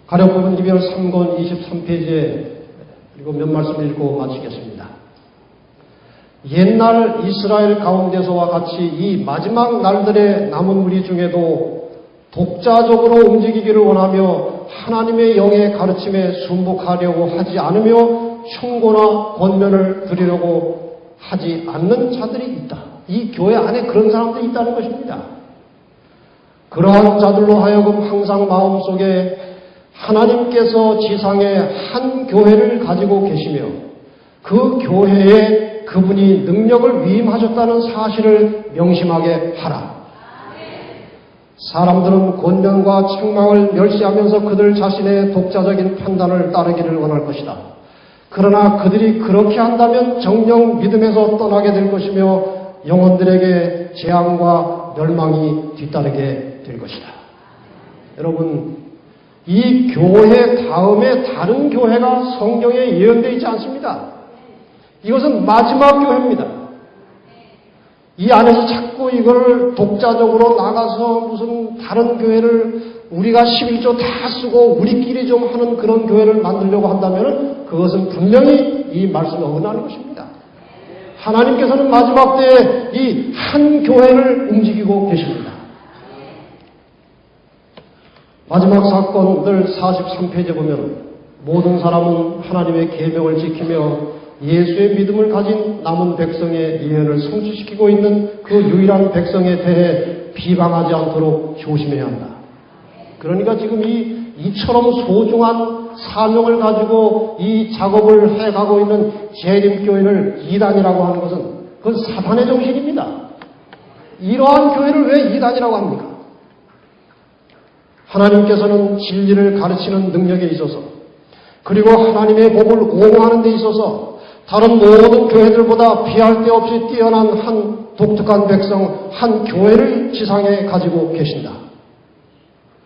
가령부분 2별 3권 23페이지에 그리고 몇 말씀 읽고 마치겠습니다. 옛날 이스라엘 가운데서와 같이 이 마지막 날들의 남은 무리 중에도 독자적으로 움직이기를 원하며 하나님의 영의 가르침에 순복하려고 하지 않으며 충고나 권면을 드리려고 하지 않는 자들이 있다. 이 교회 안에 그런 사람들이 있다는 것입니다. 그러한 자들로 하여금 항상 마음속에 하나님께서 지상에 한 교회를 가지고 계시며 그 교회에 그분이 능력을 위임하셨다는 사실을 명심하게 하라. 사람들은 권면과 책망을 멸시하면서 그들 자신의 독자적인 판단을 따르기를 원할 것이다. 그러나 그들이 그렇게 한다면 정녕 믿음에서 떠나게 될 것이며 영혼들에게 재앙과 멸망이 뒤따르게 될 것이다. 여러분, 이 교회 다음에 다른 교회가 성경에 예언되어 있지 않습니다. 이것은 마지막 교회입니다. 이 안에서 자꾸 이걸 독자적으로 나가서 무슨 다른 교회를 우리가 11조 다 쓰고 우리끼리 좀 하는 그런 교회를 만들려고 한다면 그것은 분명히 이 말씀에 어긋나는 것입니다. 하나님께서는 마지막 때에 이 한 교회를 움직이고 계십니다. 마지막 사건들 43페이지에 보면 모든 사람은 하나님의 계명을 지키며 예수의 믿음을 가진 남은 백성의 예언을 성취시키고 있는 그 유일한 백성에 대해 비방하지 않도록 조심해야 한다. 그러니까 지금 이처럼 소중한 사명을 가지고 이 작업을 해가고 있는 재림교회를 이단이라고 하는 것은 그건 사탄의 정신입니다. 이러한 교회를 왜 이단이라고 합니까? 하나님께서는 진리를 가르치는 능력에 있어서 그리고 하나님의 법을 옹호하는 데 있어서 다른 모든 교회들보다 비할 데 없이 뛰어난 한 독특한 백성, 한 교회를 지상에 가지고 계신다.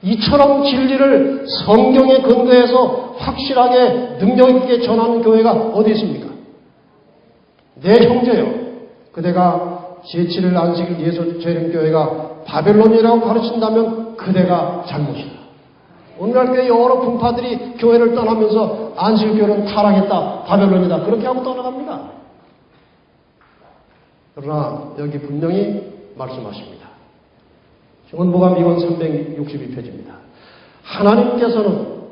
이처럼 진리를 성경에 근거해서 확실하게 능력 있게 전하는 교회가 어디 있습니까? 내 형제요. 그대가 제7일 안식일 예수 재림교회가 바벨론이라고 가르친다면 그대가 잘못이다. 오늘날 때 여러 분파들이 교회를 떠나면서 안식교회는 타락했다, 바벨론이다 그렇게 하고 떠나갑니다. 그러나 여기 분명히 말씀하십니다. 원복음 2권 362페이지입니다. 하나님께서는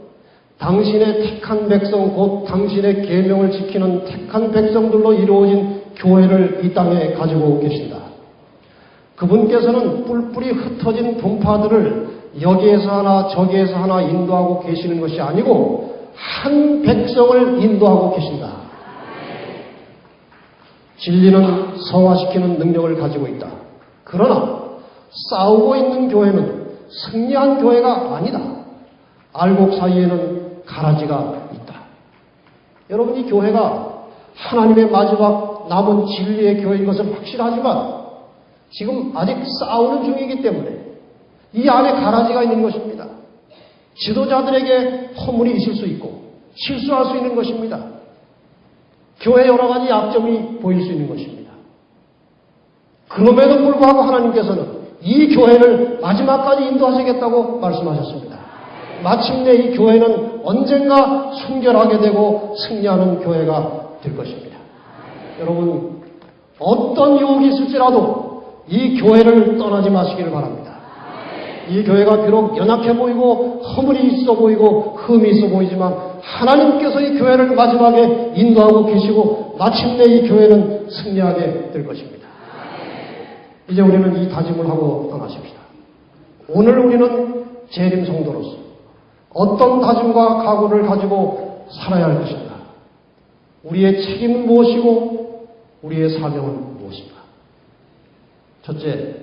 당신의 택한 백성 곧 당신의 계명을 지키는 택한 백성들로 이루어진 교회를 이 땅에 가지고 계신다. 그분께서는 뿔뿔이 흩어진 분파들을 여기에서 하나 저기에서 하나 인도하고 계시는 것이 아니고 한 백성을 인도하고 계신다. 진리는 성화시키는 능력을 가지고 있다. 그러나 싸우고 있는 교회는 승리한 교회가 아니다. 알곡 사이에는 가라지가 있다. 여러분, 이 교회가 하나님의 마지막 남은 진리의 교회인 것은 확실하지만 지금 아직 싸우는 중이기 때문에 이 안에 가라지가 있는 것입니다. 지도자들에게 허물이 있을 수 있고 실수할 수 있는 것입니다. 교회에 여러 가지 약점이 보일 수 있는 것입니다. 그럼에도 불구하고 하나님께서는 이 교회를 마지막까지 인도하시겠다고 말씀하셨습니다. 마침내 이 교회는 언젠가 순결하게 되고 승리하는 교회가 될 것입니다. 여러분, 어떤 유혹이 있을지라도 이 교회를 떠나지 마시기를 바랍니다. 이 교회가 비록 연약해 보이고 허물이 있어 보이고 흠이 있어 보이지만 하나님께서 이 교회를 마지막에 인도하고 계시고 마침내 이 교회는 승리하게 될 것입니다. 이제 우리는 이 다짐을 하고 떠나십시다. 오늘 우리는 재림 성도로서 어떤 다짐과 각오를 가지고 살아야 할 것인가? 우리의 책임은 무엇이고 우리의 사명은 무엇인가? 첫째,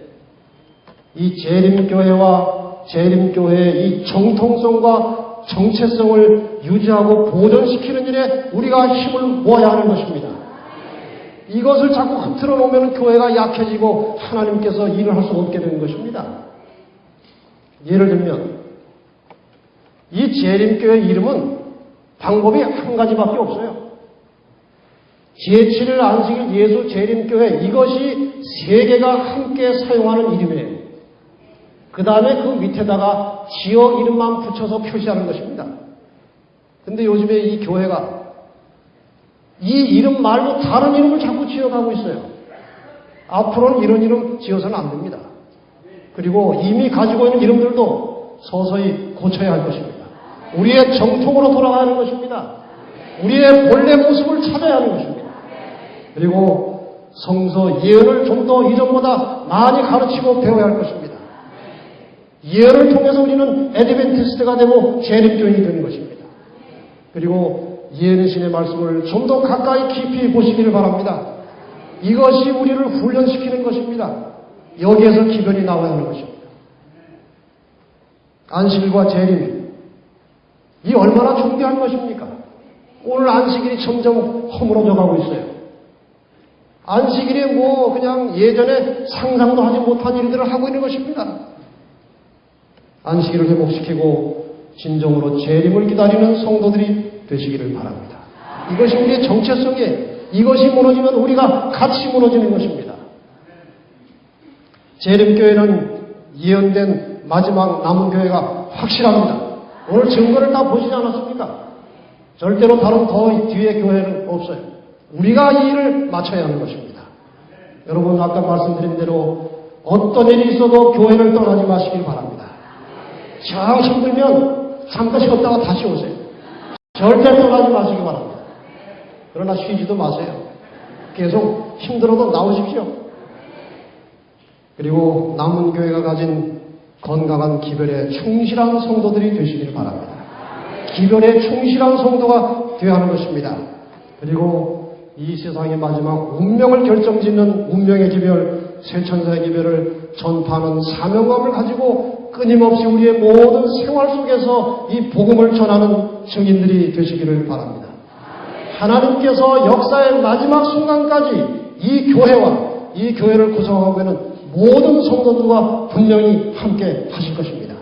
이 재림교회와 재림교회의 이 정통성과 정체성을 유지하고 보존시키는 일에 우리가 힘을 모아야 하는 것입니다. 이것을 자꾸 흐트러 놓으면 교회가 약해지고 하나님께서 일을 할 수 없게 되는 것입니다. 예를 들면 이 재림교회 이름은 방법이 한 가지밖에 없어요. 제7일 안식일 예수 재림교회, 이것이 세 개가 함께 사용하는 이름이에요. 그 다음에 그 밑에다가 지역 이름만 붙여서 표시하는 것입니다. 근데 요즘에 이 교회가 이 이름 말고 다른 이름을 자꾸 지어가고 있어요. 앞으로는 이런 이름 지어서는 안 됩니다. 그리고 이미 가지고 있는 이름들도 서서히 고쳐야 할 것입니다. 우리의 정통으로 돌아가야 하는 것입니다. 우리의 본래 모습을 찾아야 하는 것입니다. 그리고 성서 예언을 좀 더 이전보다 많이 가르치고 배워야 할 것입니다. 예언을 통해서 우리는 애드벤티스트가 되고 재림교인이 되는 것입니다. 그리고 예언의 신의 말씀을 좀 더 가까이 깊이 보시기를 바랍니다. 이것이 우리를 훈련시키는 것입니다. 여기에서 기별이 나와야 하는 것입니다. 안식일과 재림, 이 얼마나 중대한 것입니까? 오늘 안식일이 점점 허물어져 가고 있어요. 안식일이 뭐 그냥 예전에 상상도 하지 못한 일들을 하고 있는 것입니다. 안식일을 회복시키고 진정으로 재림을 기다리는 성도들이 되시기를 바랍니다. 이것이 우리의 정체성이에요. 이것이 무너지면 우리가 같이 무너지는 것입니다. 재림교회는 예언된 마지막 남은 교회가 확실합니다. 오늘 증거를 다 보시지 않았습니까? 절대로 다른 더 뒤에 교회는 없어요. 우리가 이 일을 맞춰야 하는 것입니다. 여러분 아까 말씀드린 대로 어떤 일이 있어도 교회를 떠나지 마시길 바랍니다. 정 힘들면 잠깐 쉬었다가 다시 오세요. 절대 떠나지 마시기 바랍니다. 그러나 쉬지도 마세요. 계속 힘들어도 나오십시오. 그리고 남은 교회가 가진 건강한 기별에 충실한 성도들이 되시길 바랍니다. 기별에 충실한 성도가 되어야 하는 것입니다. 그리고 이 세상의 마지막 운명을 결정짓는 운명의 기별, 새천사의 기별을 전파하는 사명감을 가지고 끊임없이 우리의 모든 생활 속에서 이 복음을 전하는 증인들이 되시기를 바랍니다. 하나님께서 역사의 마지막 순간까지 이 교회와 이 교회를 구성하고 있는 모든 성도들과 분명히 함께 하실 것입니다.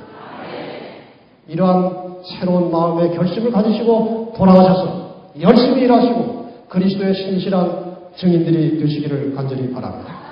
이러한 새로운 마음의 결심을 가지시고 돌아가셔서 열심히 일하시고 그리스도의 신실한 증인들이 되시기를 간절히 바랍니다.